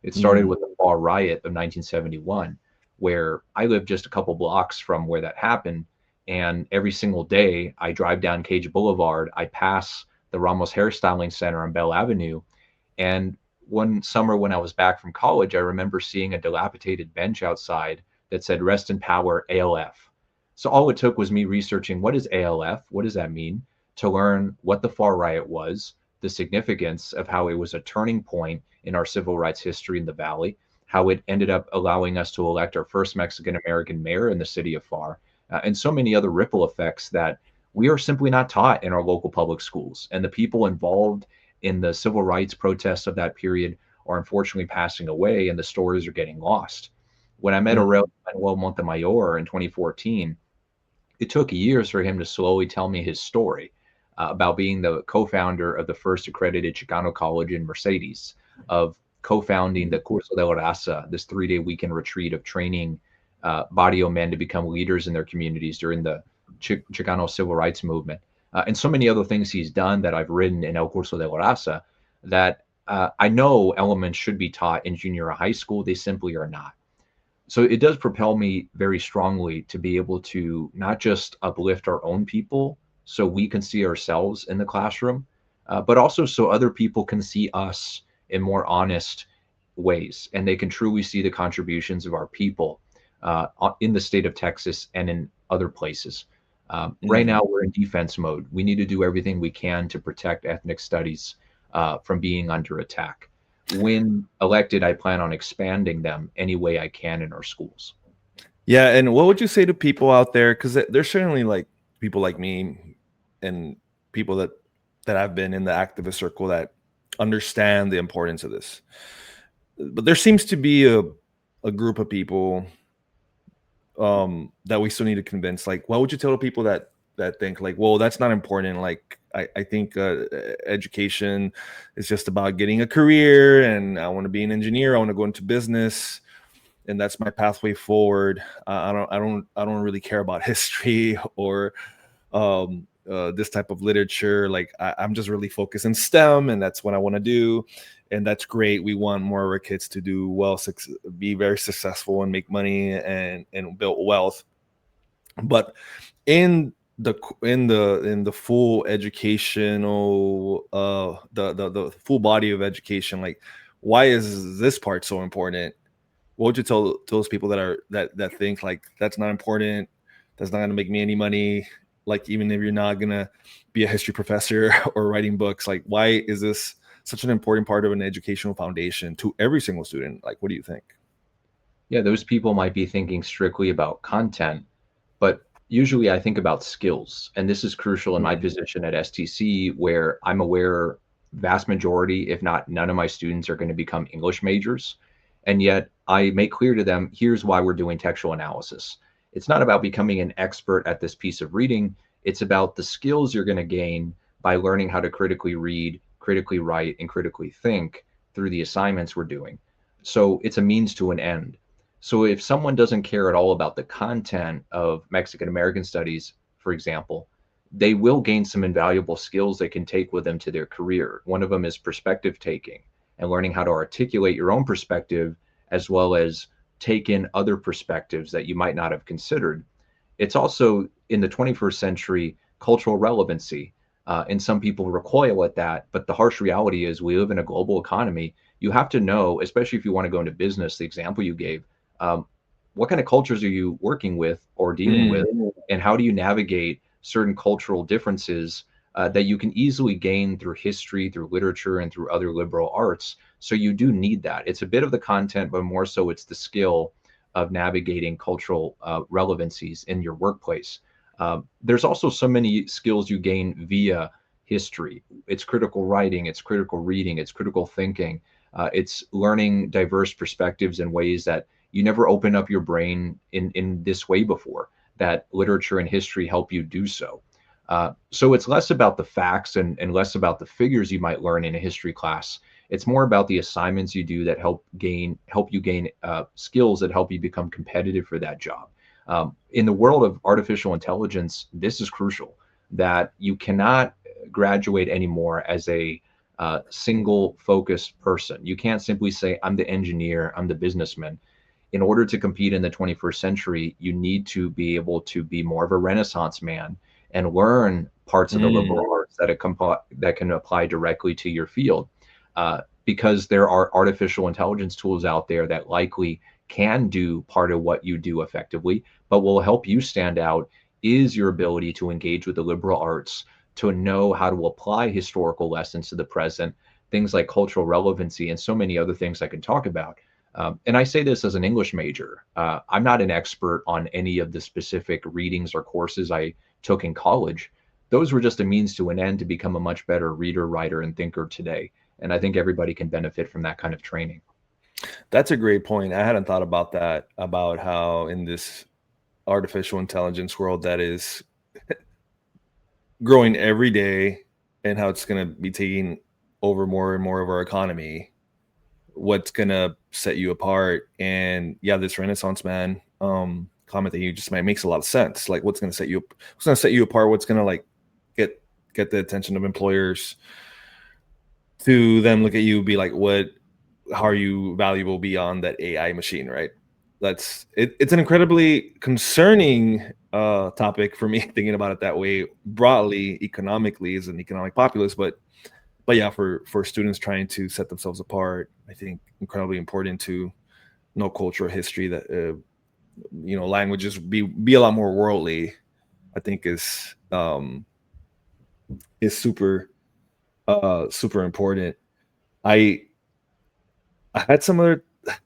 It started mm, with the Fall Riot of 1971, where I lived just a couple blocks from where that happened. And every single day I drive down Cage Boulevard, I pass the Ramos Hairstyling Center on Bell Avenue. And one summer when I was back from college, I remember seeing a dilapidated bench outside that said "Rest in Power ALF." So all it took was me researching what is ALF, what does that mean, to learn what the Far Riot was, the significance of how it was a turning point in our civil rights history in the Valley, how it ended up allowing us to elect our first Mexican American mayor in the city of Far, and so many other ripple effects that we are simply not taught in our local public schools. And the people involved in the civil rights protests of that period are unfortunately passing away, and the stories are getting lost. When I met mm, Aurelio Manuel Montemayor in 2014, it took years for him to slowly tell me his story about being the co-founder of the first accredited Chicano college in Mercedes, of co-founding the Curso de la Raza, this 3-day weekend retreat of training barrio men to become leaders in their communities during the Chicano civil rights movement, and so many other things he's done that I've written in El Curso de la Raza that I know elements should be taught in junior high school. They simply are not. So it does propel me very strongly to be able to not just uplift our own people so we can see ourselves in the classroom, but also so other people can see us in more honest ways and they can truly see the contributions of our people in the state of Texas and in other places. Right mm. now, we're in defense mode. We need to do everything we can to protect ethnic studies from being under attack. When elected, I plan on expanding them any way I can in our schools. Yeah, and what would you say to people out there? Because there's certainly like people like me and people that have been in the activist circle that understand the importance of this. But there seems to be a group of people that we still need to convince. Like, what would you tell people that think like, well, that's not important? Like, I think education is just about getting a career, and I want to be an engineer. I want to go into business, and that's my pathway forward. I don't really care about history or this type of literature. Like I'm just really focused in STEM, and that's what I want to do, and that's great. We want more of our kids to do well, be very successful, and make money and build wealth. But in the in the full educational the full body of education, like why is this part so important? What would you tell those people that think like that's not important, that's not going to make me any money, like even if you're not going to be a history professor or writing books, like why is this such an important part of an educational foundation to every single student? Like what do you think? Yeah, those people might be thinking strictly about content, but usually I think about skills. And this is crucial in my Mm, position at STC, where I'm aware vast majority, if not none of my students are going to become English majors. And yet I make clear to them, here's why we're doing textual analysis. It's not about becoming an expert at this piece of reading. It's about the skills you're going to gain by learning how to critically read, critically write, and critically think through the assignments we're doing. So it's a means to an end. So if someone doesn't care at all about the content of Mexican American studies, for example, they will gain some invaluable skills they can take with them to their career. One of them is perspective taking and learning how to articulate your own perspective as well as take in other perspectives that you might not have considered. It's also in the 21st century cultural relevancy. And some people recoil at that. But the harsh reality is we live in a global economy. You have to know, especially if you want to go into business, the example you gave, um, what kind of cultures are you working with or dealing with? mm, And how do you navigate certain cultural differences that you can easily gain through history, through literature, and through other liberal arts? So you do need that. It's a bit of the content, but more so it's the skill of navigating cultural relevancies in your workplace. There's also so many skills you gain via history. It's critical writing, it's critical reading, it's critical thinking. It's learning diverse perspectives in ways that you never open up your brain in this way before, that literature and history help you do so. So it's less about the facts and less about the figures you might learn in a history class. It's more about the assignments you do that help you gain skills that help you become competitive for that job. In the world of artificial intelligence, this is crucial, that you cannot graduate anymore as a single focused person. You can't simply say, I'm the engineer, I'm the businessman. In order to compete in the 21st century, you need to be able to be more of a Renaissance man and learn parts of the Mm, liberal arts that can apply directly to your field. Because there are artificial intelligence tools out there that likely can do part of what you do effectively, but will help you stand out is your ability to engage with the liberal arts, to know how to apply historical lessons to the present, things like cultural relevancy, and so many other things I can talk about. And I say this as an English major. I'm not an expert on any of the specific readings or courses I took in college. Those were just a means to an end to become a much better reader, writer, and thinker today. And I think everybody can benefit from that kind of training. that's a great point. I hadn't thought about that, about how in this artificial intelligence world that is growing every day and how it's going to be taking over more and more of our economy, what's going to set you apart. And yeah, this Renaissance man comment that you just made makes a lot of sense. Like what's going to set you apart, what's going to like get get the attention of employers to then look at you, be like, what, how are you valuable beyond that AI machine, right? That's it, it's an incredibly concerning topic for me thinking about it that way broadly, economically as an economic populist, but yeah, for students trying to set themselves apart, I think incredibly important to know cultural history, that languages, be a lot more worldly. I think is super super important. I I had some other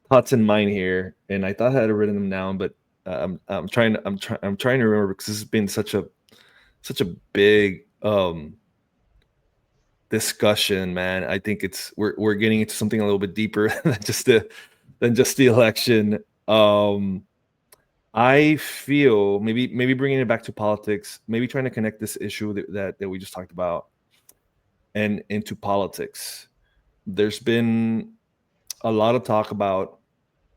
thoughts in mind here, and I thought I had written them down, but I'm trying to remember because this has been such a big discussion, man. I think we're getting into something a little bit deeper than just the election. I feel maybe bringing it back to politics, maybe trying to connect this issue that we just talked about and into politics. There's been a lot of talk about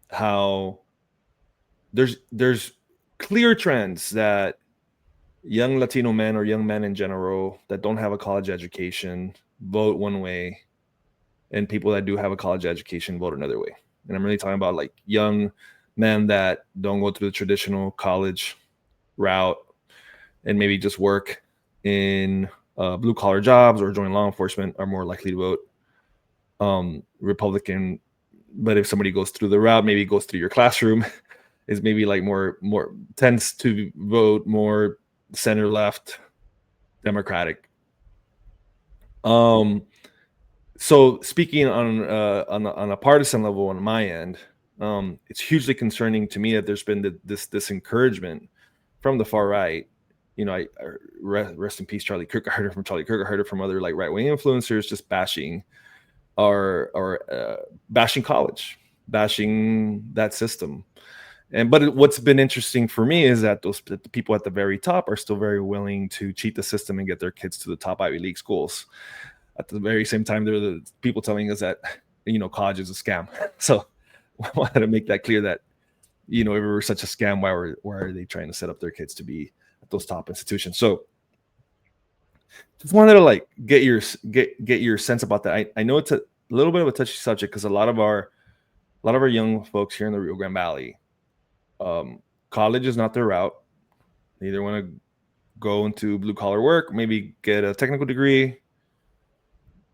how there's clear trends that young Latino men or young men in general that don't have a college education vote one way, and people that do have a college education vote another way. And I'm really talking about like young men that don't go through the traditional college route and maybe just work in blue collar jobs or join law enforcement are more likely to vote Republican. But if somebody goes through the route, maybe goes through your classroom, is maybe like more tends to vote more center left Democratic. Um, so speaking on a partisan level on my end, it's hugely concerning to me that there's been this encouragement from the far right. I rest in peace, Charlie Kirk. I heard it from Charlie Kirk. I heard it from other like right wing influencers just bashing bashing college, bashing that system. What's been interesting for me is that the people at the very top are still very willing to cheat the system and get their kids to the top Ivy League schools. At the very same time, they're the people telling us that college is a scam. So I wanted to make that clear that if it were such a scam, why are they trying to set up their kids to be at those top institutions? So just wanted to like get your sense about that. I know it's a little bit of a touchy subject because a lot of our young folks here in the Rio Grande Valley, college is not their route. They either want to go into blue collar work, maybe get a technical degree.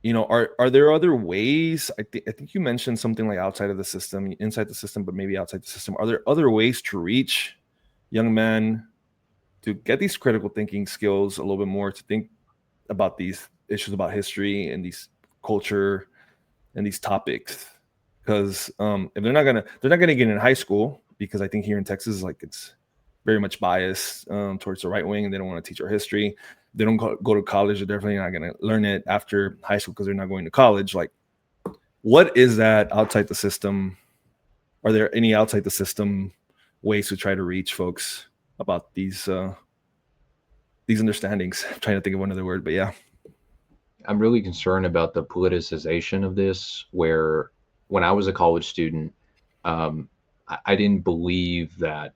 Are there other ways? I think you mentioned something like outside of the system, inside the system, but maybe outside the system. Are there other ways to reach young men to get these critical thinking skills a little bit more, to think about these issues about history and these culture and these topics? Because if they're not gonna get in high school, because I think here in Texas, like very much biased towards the right wing, and they don't want to teach our history. They don't go to college. They're definitely not going to learn it after high school because they're not going to college. Like, what is that outside the system? Are there any outside the system ways to try to reach folks about these understandings? I'm trying to think of one other word, but yeah. I'm really concerned about the politicization of this, where when I was a college student, I didn't believe that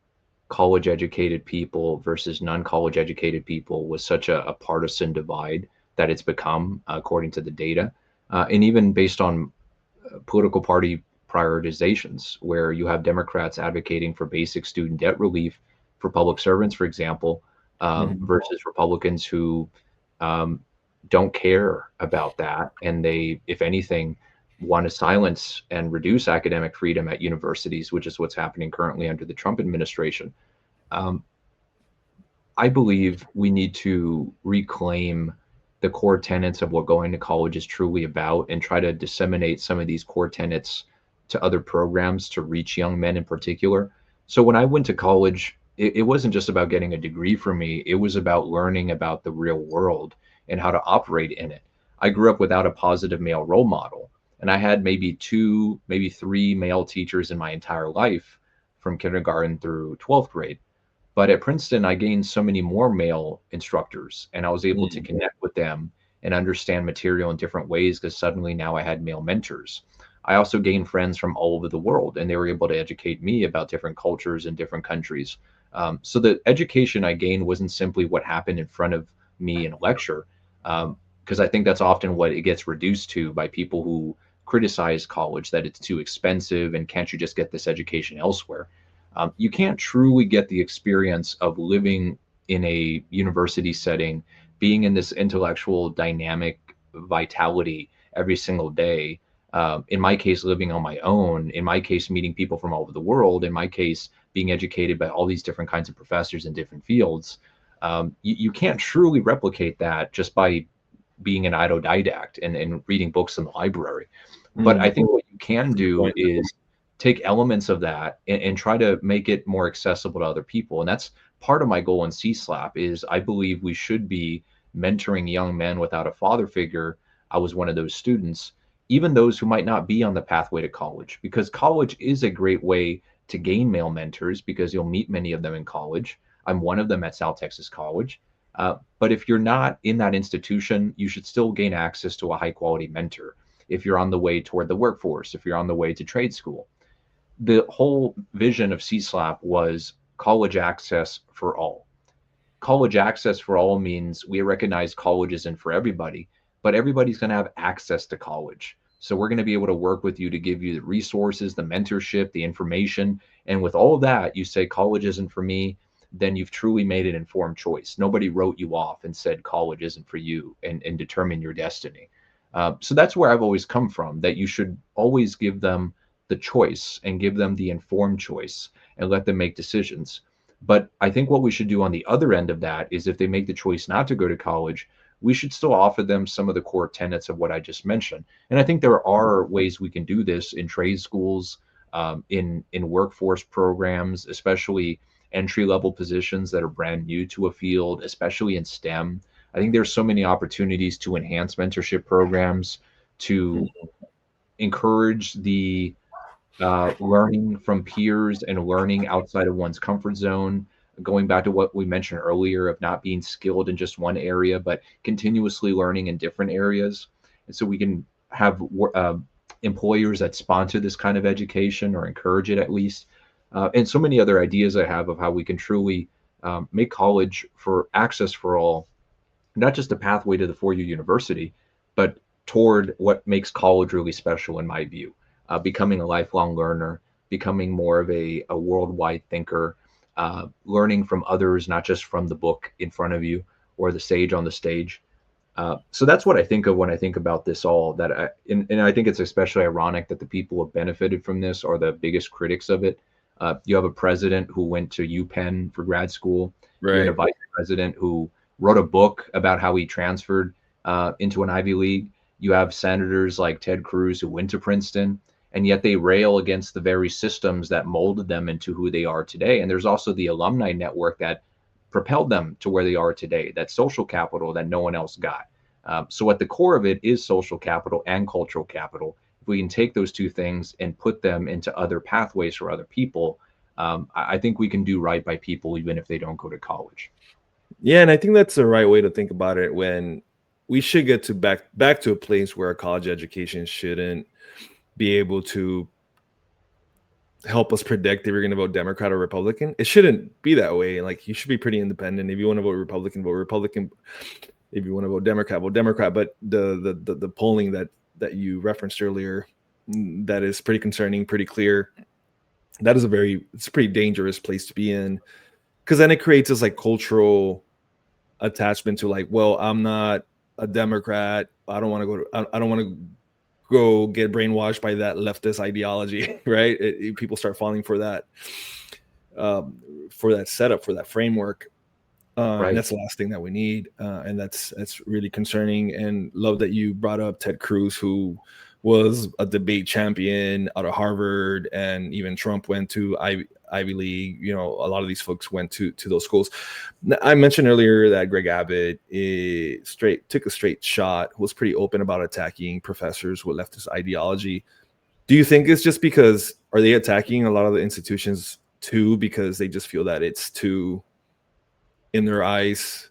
college educated people versus non-college educated people was such a partisan divide that it's become, according to the data. And even based on political party prioritizations, where you have Democrats advocating for basic student debt relief for public servants, for example, versus Republicans who um, don't care about that. And they, if anything, want to silence and reduce academic freedom at universities, which is what's happening currently under the Trump administration. Um, I believe we need to reclaim the core tenets of what going to college is truly about and try to disseminate some of these core tenets to other programs to reach young men in particular. So when I went to college, it wasn't just about getting a degree for me, it was about learning about the real world and how to operate in it. I grew up without a positive male role model, and I had maybe two, maybe three male teachers in my entire life from kindergarten through 12th grade. But at Princeton, I gained so many more male instructors, and I was able to connect with them and understand material in different ways because suddenly now I had male mentors. I also gained friends from all over the world, and they were able to educate me about different cultures and different countries. So the education I gained wasn't simply what happened in front of me in a lecture, because I think that's often what it gets reduced to by people who criticize college, that it's too expensive and can't you just get this education elsewhere. You can't truly get the experience of living in a university setting, being in this intellectual dynamic vitality every single day. In my case, living on my own, in my case, meeting people from all over the world, in my case, being educated by all these different kinds of professors in different fields. You can't truly replicate that just by being an autodidact and reading books in the library. But I think what you can do is take elements of that and try to make it more accessible to other people. And that's part of my goal in CSLAP is I believe we should be mentoring young men without a father figure. I was one of those students, even those who might not be on the pathway to college, because college is a great way to gain male mentors because you'll meet many of them in college. I'm one of them at South Texas College. But if you're not in that institution, you should still gain access to a high quality mentor. If you're on the way toward the workforce, if you're on the way to trade school, the whole vision of CSLAP was college access for all. College access for all means we recognize college isn't for everybody, but everybody's going to have access to college. So we're going to be able to work with you to give you the resources, the mentorship, the information. And with all of that, you say college isn't for me, then you've truly made an informed choice. Nobody wrote you off and said college isn't for you and determine your destiny. So that's where I've always come from, that you should always give them the choice and give them the informed choice and let them make decisions. But I think what we should do on the other end of that is if they make the choice not to go to college, we should still offer them some of the core tenets of what I just mentioned. And I think there are ways we can do this in trade schools, in workforce programs, especially entry level positions that are brand new to a field, especially in STEM. I think there's so many opportunities to enhance mentorship programs, to encourage the learning from peers and learning outside of one's comfort zone. Going back to what we mentioned earlier of not being skilled in just one area, but continuously learning in different areas. And so we can have employers that sponsor this kind of education or encourage it at least. And so many other ideas I have of how we can truly make college for access for all, not just a pathway to the four-year university, but toward what makes college really special in my view. Becoming a lifelong learner, becoming more of a worldwide thinker, learning from others, not just from the book in front of you or the sage on the stage. So that's what I think of when I think about this all. And I think it's especially ironic that the people who have benefited from this are the biggest critics of it. You have a president who went to UPenn for grad school. Right. You had a vice president who wrote a book about how he transferred into an Ivy League. You have senators like Ted Cruz who went to Princeton. and yet they rail against the very systems that molded them into who they are today. And there's also the alumni network that propelled them to where they are today, that social capital that no one else got. So at the core of it is social capital and cultural capital. If we can take those two things and put them into other pathways for other people, I think we can do right by people even if they don't go to college. Yeah, and I think that's the right way to think about it. When we should get to back to a place where a college education shouldn't be able to help us predict if you're going to vote Democrat or Republican. It shouldn't be that way. Like, you should be pretty independent. If you want to vote Republican, vote Republican. If you want to vote Democrat, vote Democrat. But the polling that you referenced earlier, that is pretty concerning, pretty clear. That is it's a pretty dangerous place to be in, because then it creates this like cultural attachment to, like, well, I'm not a Democrat. I don't want to go to. I don't want to go get brainwashed by that leftist ideology, right? People start falling for that setup, for that framework, Right. and that's the last thing that we need, and that's really concerning. And love that you brought up Ted Cruz, who was a debate champion out of Harvard, and even Trump went to Ivy League. You know, a lot of these folks went to those schools. I mentioned earlier that Greg Abbott took a straight shot, was pretty open about attacking professors with leftist ideology. Do you think it's just because, are they attacking a lot of the institutions too because they just feel that it's too, in their eyes,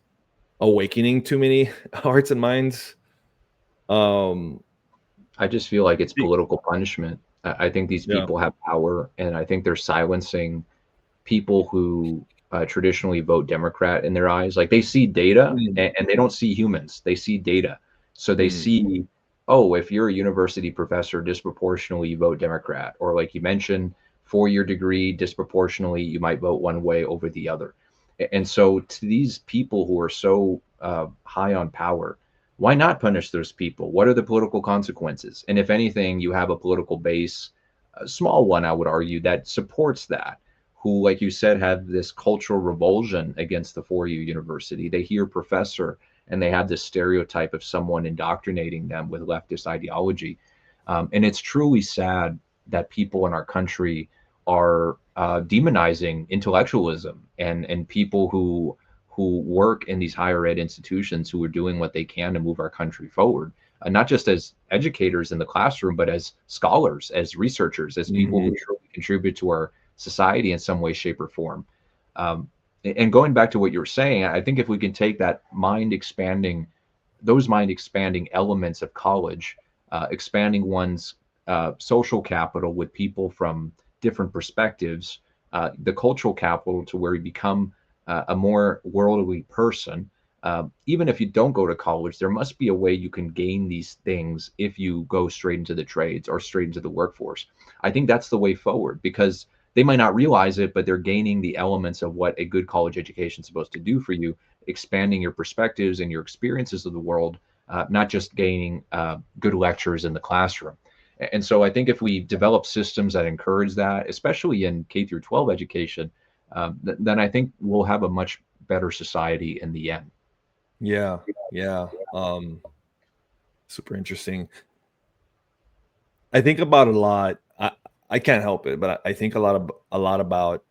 awakening too many hearts and minds? I just feel like it's political punishment. I think these Yeah. people have power, and I think they're silencing people who traditionally vote Democrat in their eyes. Like, they see data and they don't see humans. They see data. So they see, oh, if you're a university professor, disproportionately you vote Democrat. Or like you mentioned, 4-year degree, disproportionately you might vote one way over the other. And so to these people who are so high on power, why not punish those people? What are the political consequences? And if anything, you have a political base, a small one, I would argue, that supports that, who, like you said, have this cultural revulsion against the 4-year university. They hear professor and they have this stereotype of someone indoctrinating them with leftist ideology. And it's truly sad that people in our country are demonizing intellectualism and people who work in these higher ed institutions, who are doing what they can to move our country forward, not just as educators in the classroom, but as scholars, as researchers, as people who truly contribute to our society in some way, shape, or form. And going back to what you were saying, I think if we can take those mind expanding elements of college, expanding one's social capital with people from different perspectives, the cultural capital, to where you become a more worldly person. Even if you don't go to college, there must be a way you can gain these things if you go straight into the trades or straight into the workforce. I think that's the way forward, because they might not realize it, but they're gaining the elements of what a good college education is supposed to do for you, expanding your perspectives and your experiences of the world, not just gaining good lectures in the classroom. And so I think if we develop systems that encourage that, especially in K through 12 education, then I think we'll have a much better society in the end. Yeah. Super interesting. I think about a lot. I can't help it, but I think a lot about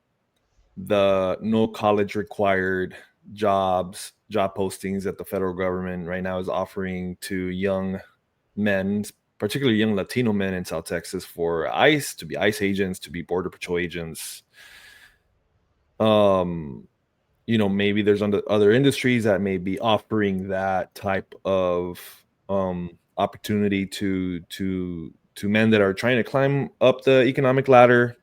the no college required job postings that the federal government right now is offering to young men, particularly young Latino men in South Texas, for ICE, to be ICE agents, to be Border Patrol agents. Maybe there's other industries that may be offering that type of opportunity to men that are trying to climb up the economic ladder.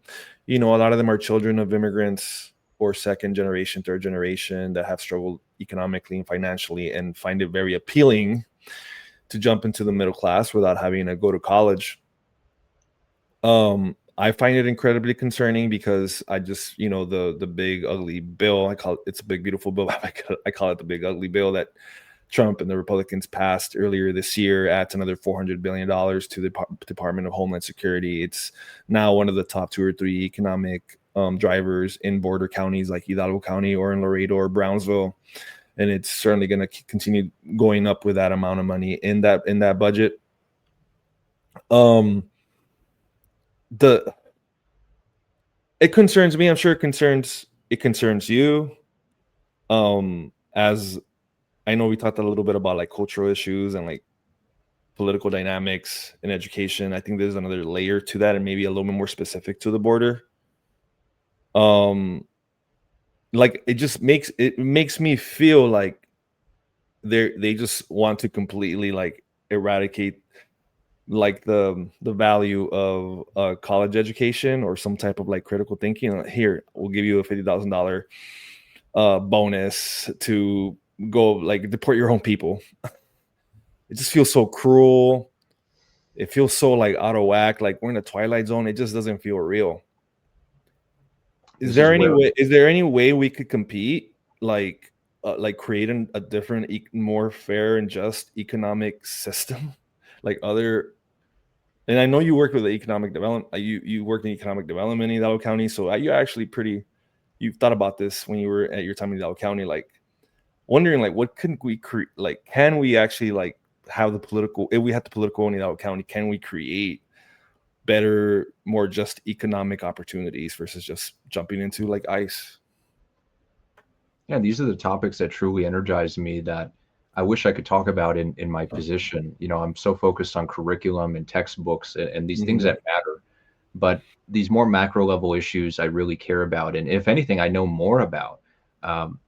A lot of them are children of immigrants, or second generation, third generation, that have struggled economically and financially, and find it very appealing to jump into the middle class without having to go to college. I find it incredibly concerning, because I just, the big ugly bill, it's a big beautiful bill. I call it the big ugly bill that Trump and the Republicans passed earlier this year, adds another $400 billion to the Department of Homeland Security. It's now one of the top 2 or 3 economic drivers in border counties like Hidalgo County, or in Laredo or Brownsville. And it's certainly going to continue going up with that amount of money in that budget. the it concerns me. I'm sure it concerns you. As I know, we talked a little bit about like cultural issues and like political dynamics in education. I think there's another layer to that, and maybe a little bit more specific to the border. Um, like it makes me feel like they just want to completely like eradicate like the value of college education or some type of like critical thinking. Here, we'll give you a $50,000 bonus to go like deport your own people. It just feels so cruel. It feels so like out of whack. Like we're in a twilight zone. It just doesn't feel real. Is This is there any where way? Is there any way we could compete? Like creating a different, more fair and just economic system, like other. And I know you work with the economic development. You work in economic development in Hidalgo County, so you actually pretty. You've thought about this when you were at your time in Hidalgo County, like wondering like what can we create? Like, can we actually like have the political? If we had the political in Hidalgo County, can we create better, more just economic opportunities versus just jumping into like ice? Yeah, these are the topics that truly energize me that I wish I could talk about in my position. You know, I'm so focused on curriculum and textbooks and these things Hmm. that matter, but these more macro level issues I really care about. And if anything, I know more about. Um,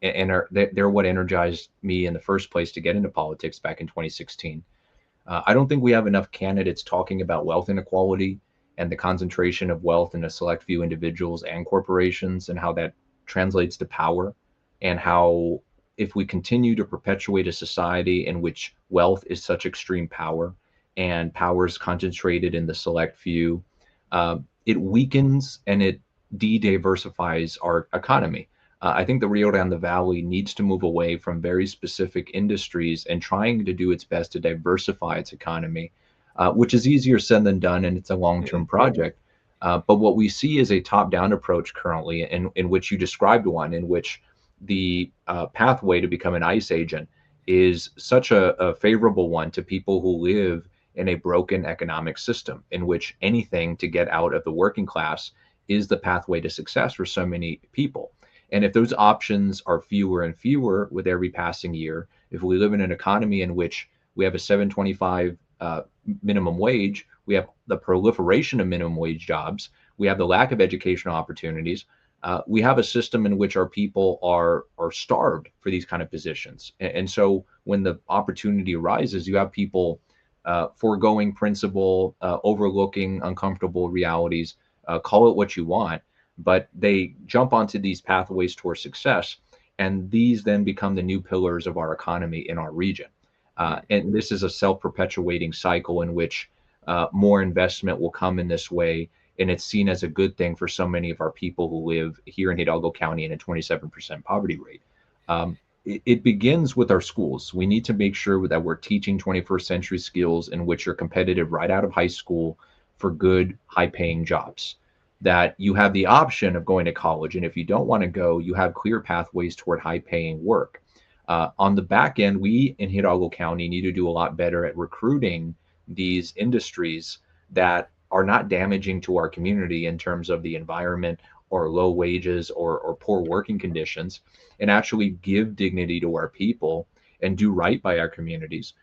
and they're what energized me in the first place to get into politics back in 2016. I don't think we have enough candidates talking about wealth inequality and the concentration of wealth in a select few individuals and corporations and how that translates to power, and how if we continue to perpetuate a society in which wealth is such extreme power and power is concentrated in the select few, it weakens and it de-diversifies our economy. I think the Rio Grande Valley needs to move away from very specific industries and trying to do its best to diversify its economy, which is easier said than done, and it's a long-term project. But what we see is a top-down approach currently, in which you described one, in which the pathway to become an ICE agent is such a favorable one to people who live in a broken economic system, in which anything to get out of the working class is the pathway to success for so many people. And if those options are fewer and fewer with every passing year, if we live in an economy in which we have a 725 minimum wage, we have the proliferation of minimum wage jobs, we have the lack of educational opportunities, we have a system in which our people are starved for these kind of positions. And so when the opportunity arises, you have people foregoing principle, overlooking uncomfortable realities, call it what you want, but they jump onto these pathways towards success. And these then become the new pillars of our economy in our region. And this is a self perpetuating cycle in which more investment will come in this way. And it's seen as a good thing for so many of our people who live here in Hidalgo County in a 27% poverty rate. It begins with our schools. We need to make sure that we're teaching 21st century skills in which you're competitive right out of high school for good, high paying jobs. That you have the option of going to college. And if you don't want to go, you have clear pathways toward high paying work. On the back end, we in Hidalgo County need to do a lot better at recruiting these industries that are not damaging to our community in terms of the environment or low wages or poor working conditions, and actually give dignity to our people and do right by our communities.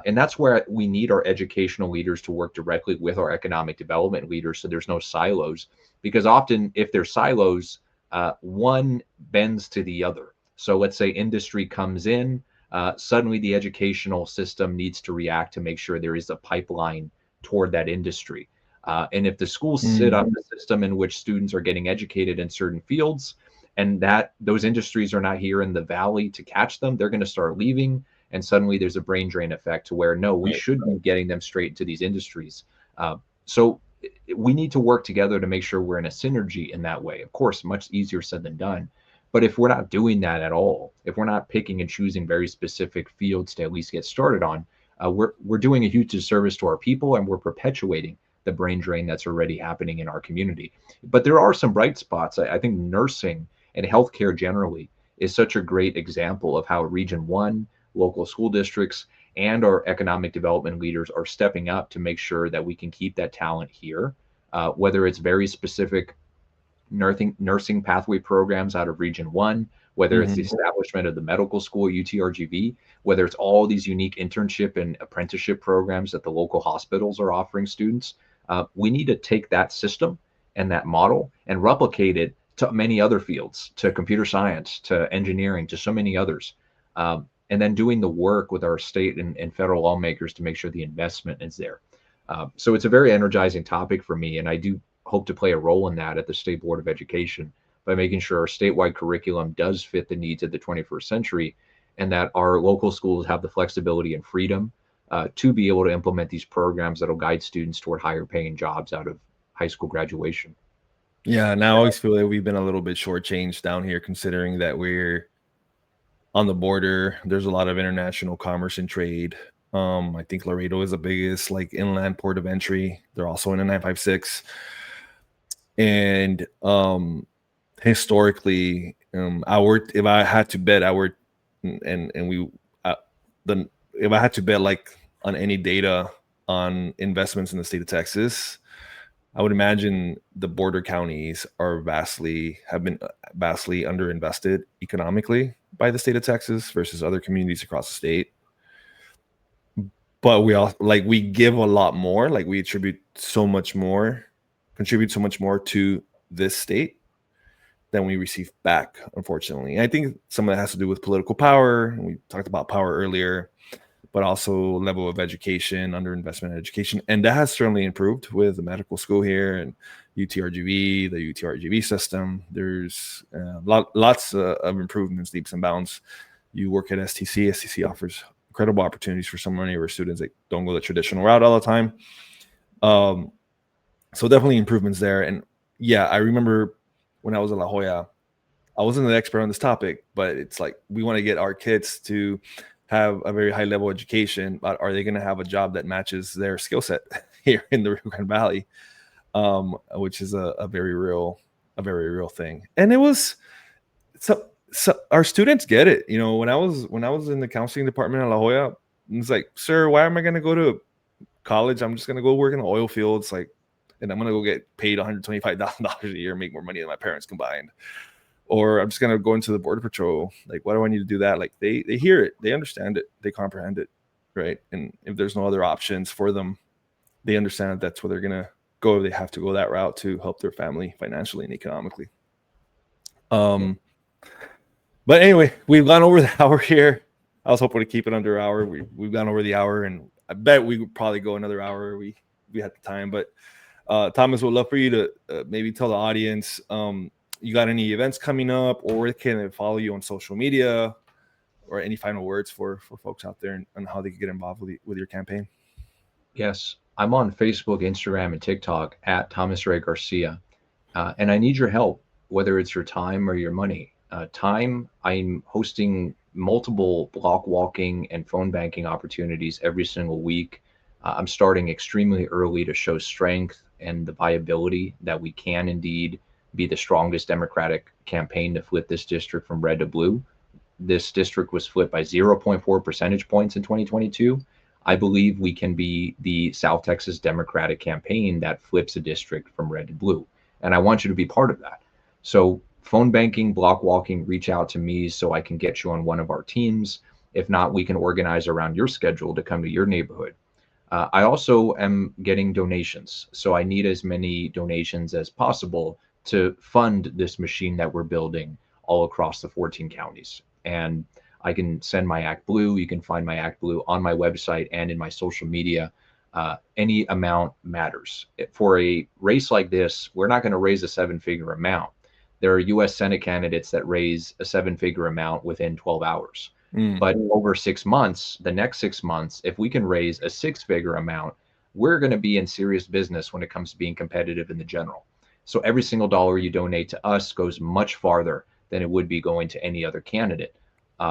And that's where we need our educational leaders to work directly with our economic development leaders so there's no silos. Because often, if there's silos, one bends to the other. So let's say industry comes in, suddenly the educational system needs to react to make sure there is a pipeline toward that industry. And if the schools sit up a system in which students are getting educated in certain fields, and that those industries are not here in the valley to catch them, they're going to start leaving. And suddenly there's a brain drain effect to where no, we Right. should be getting them straight into these industries. So we need to work together to make sure we're in a synergy in that way. Of course, much easier said than done. But if we're not doing that at all, if we're not picking and choosing very specific fields to at least get started on, we're doing a huge disservice to our people, and we're perpetuating the brain drain that's already happening in our community. But there are some bright spots. I think nursing and healthcare generally is such a great example of how Region 1, local school districts, and our economic development leaders are stepping up to make sure that we can keep that talent here. whether it's very specific nursing pathway programs out of Region 1, whether it's the establishment of the medical school, UTRGV, whether it's all these unique internship and apprenticeship programs that the local hospitals are offering students. We need to take that system and that model and replicate it to many other fields, to computer science, to engineering, to so many others. And then doing the work with our state and federal lawmakers to make sure the investment is there. So it's a very energizing topic for me, and I do hope to play a role in that at the State Board of Education by making sure our statewide curriculum does fit the needs of the 21st century, and that our local schools have the flexibility and freedom to be able to implement these programs that will guide students toward higher paying jobs out of high school graduation. Yeah, and I always feel that we've been a little bit shortchanged down here, considering that we're on the border. There's a lot of international commerce and trade. I think Laredo is the biggest like inland port of entry. They're also in a 956. And historically, if I had to bet, if I had to bet like on any data on investments in the state of Texas, I would imagine the border counties have been vastly underinvested economically by the state of Texas versus other communities across the state. But we give a lot more, like we contribute so much more to this state than we receive back, unfortunately. And I think some of that has to do with political power. We talked about power earlier, but also level of education, underinvestment in education. And that has certainly improved with the medical school here and the UTRGV system. There's lots of improvements, leaps and bounds. You work at STC. STC offers incredible opportunities for so many of our students that don't go the traditional route all the time. So definitely improvements there. And yeah, I remember when I was in La Jolla, I wasn't an expert on this topic, but it's like we want to get our kids to have a very high level education, but are they going to have a job that matches their skill set here in the Rio Grande Valley, which is a very real thing. And it was so our students get it. You know, when I was in the counseling department in La Jolla, it's like, sir, why am I going to go to college? I'm just going to go work in the oil fields, like, and I'm going to go get paid $125,000 a year, make more money than my parents combined. Or I'm just going to go into the Border Patrol. Like, why do I need to do that? Like, they hear it, they understand it, they comprehend it, right? And if there's no other options for them, they understand that that's where they're going to go. They have to go that route to help their family financially and economically. But anyway, we've gone over the hour here. I was hoping to keep it under an hour. We've gone over the hour, and I bet we would probably go another hour. We had the time, but Thomas, would love for you to maybe tell the audience, you got any events coming up, or where can they follow you on social media, or any final words for folks out there and how they can get involved with your campaign? Yes, I'm on Facebook, Instagram, and TikTok at Thomas Ray Garcia. And I need your help, whether it's your time or your money. Time, I'm hosting multiple block walking and phone banking opportunities every single week. I'm starting extremely early to show strength and the viability that we can indeed be the strongest Democratic campaign to flip this district from red to blue. This district was flipped by 0.4 percentage points in 2022. I believe we can be the South Texas Democratic campaign that flips a district from red to blue. And I want you to be part of that. So phone banking, block walking, reach out to me so I can get you on one of our teams. If not, we can organize around your schedule to come to your neighborhood. I also am getting donations. So I need as many donations as possible to fund this machine that we're building all across the 14 counties. And I can send my Act Blue. You can find my Act Blue on my website and in my social media. Any amount matters. For a race like this, we're not going to raise a 7-figure amount. There are U.S. Senate candidates that raise a 7-figure amount within 12 hours. But over 6 months, the next 6 months, if we can raise a 6-figure amount, we're going to be in serious business when it comes to being competitive in the general. So every single dollar you donate to us goes much farther than it would be going to any other candidate.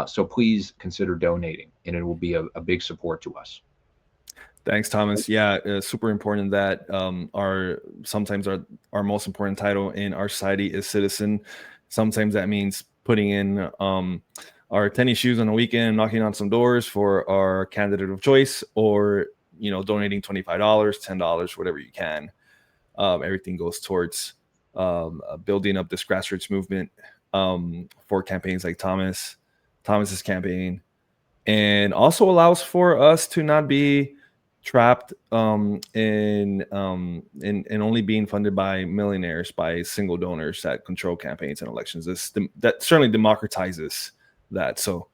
So please consider donating, and it will be a big support to us. Thanks, Thomas. Yeah, super important that sometimes our most important title in our society is citizen. Sometimes that means putting in our tennis shoes on the weekend, knocking on some doors for our candidate of choice, or donating $25, $10, whatever you can. everything goes towards building up this grassroots movement for campaigns like Thomas's campaign, and also allows for us to not be trapped in only being funded by millionaires, by single donors that control campaigns and elections. That certainly democratizes that. So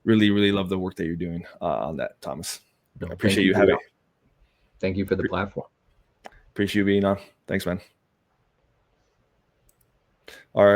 really, really love the work that you're doing on that, Thomas. I appreciate you having. Thank you for the platform. Appreciate you being on. Thanks, man. All right.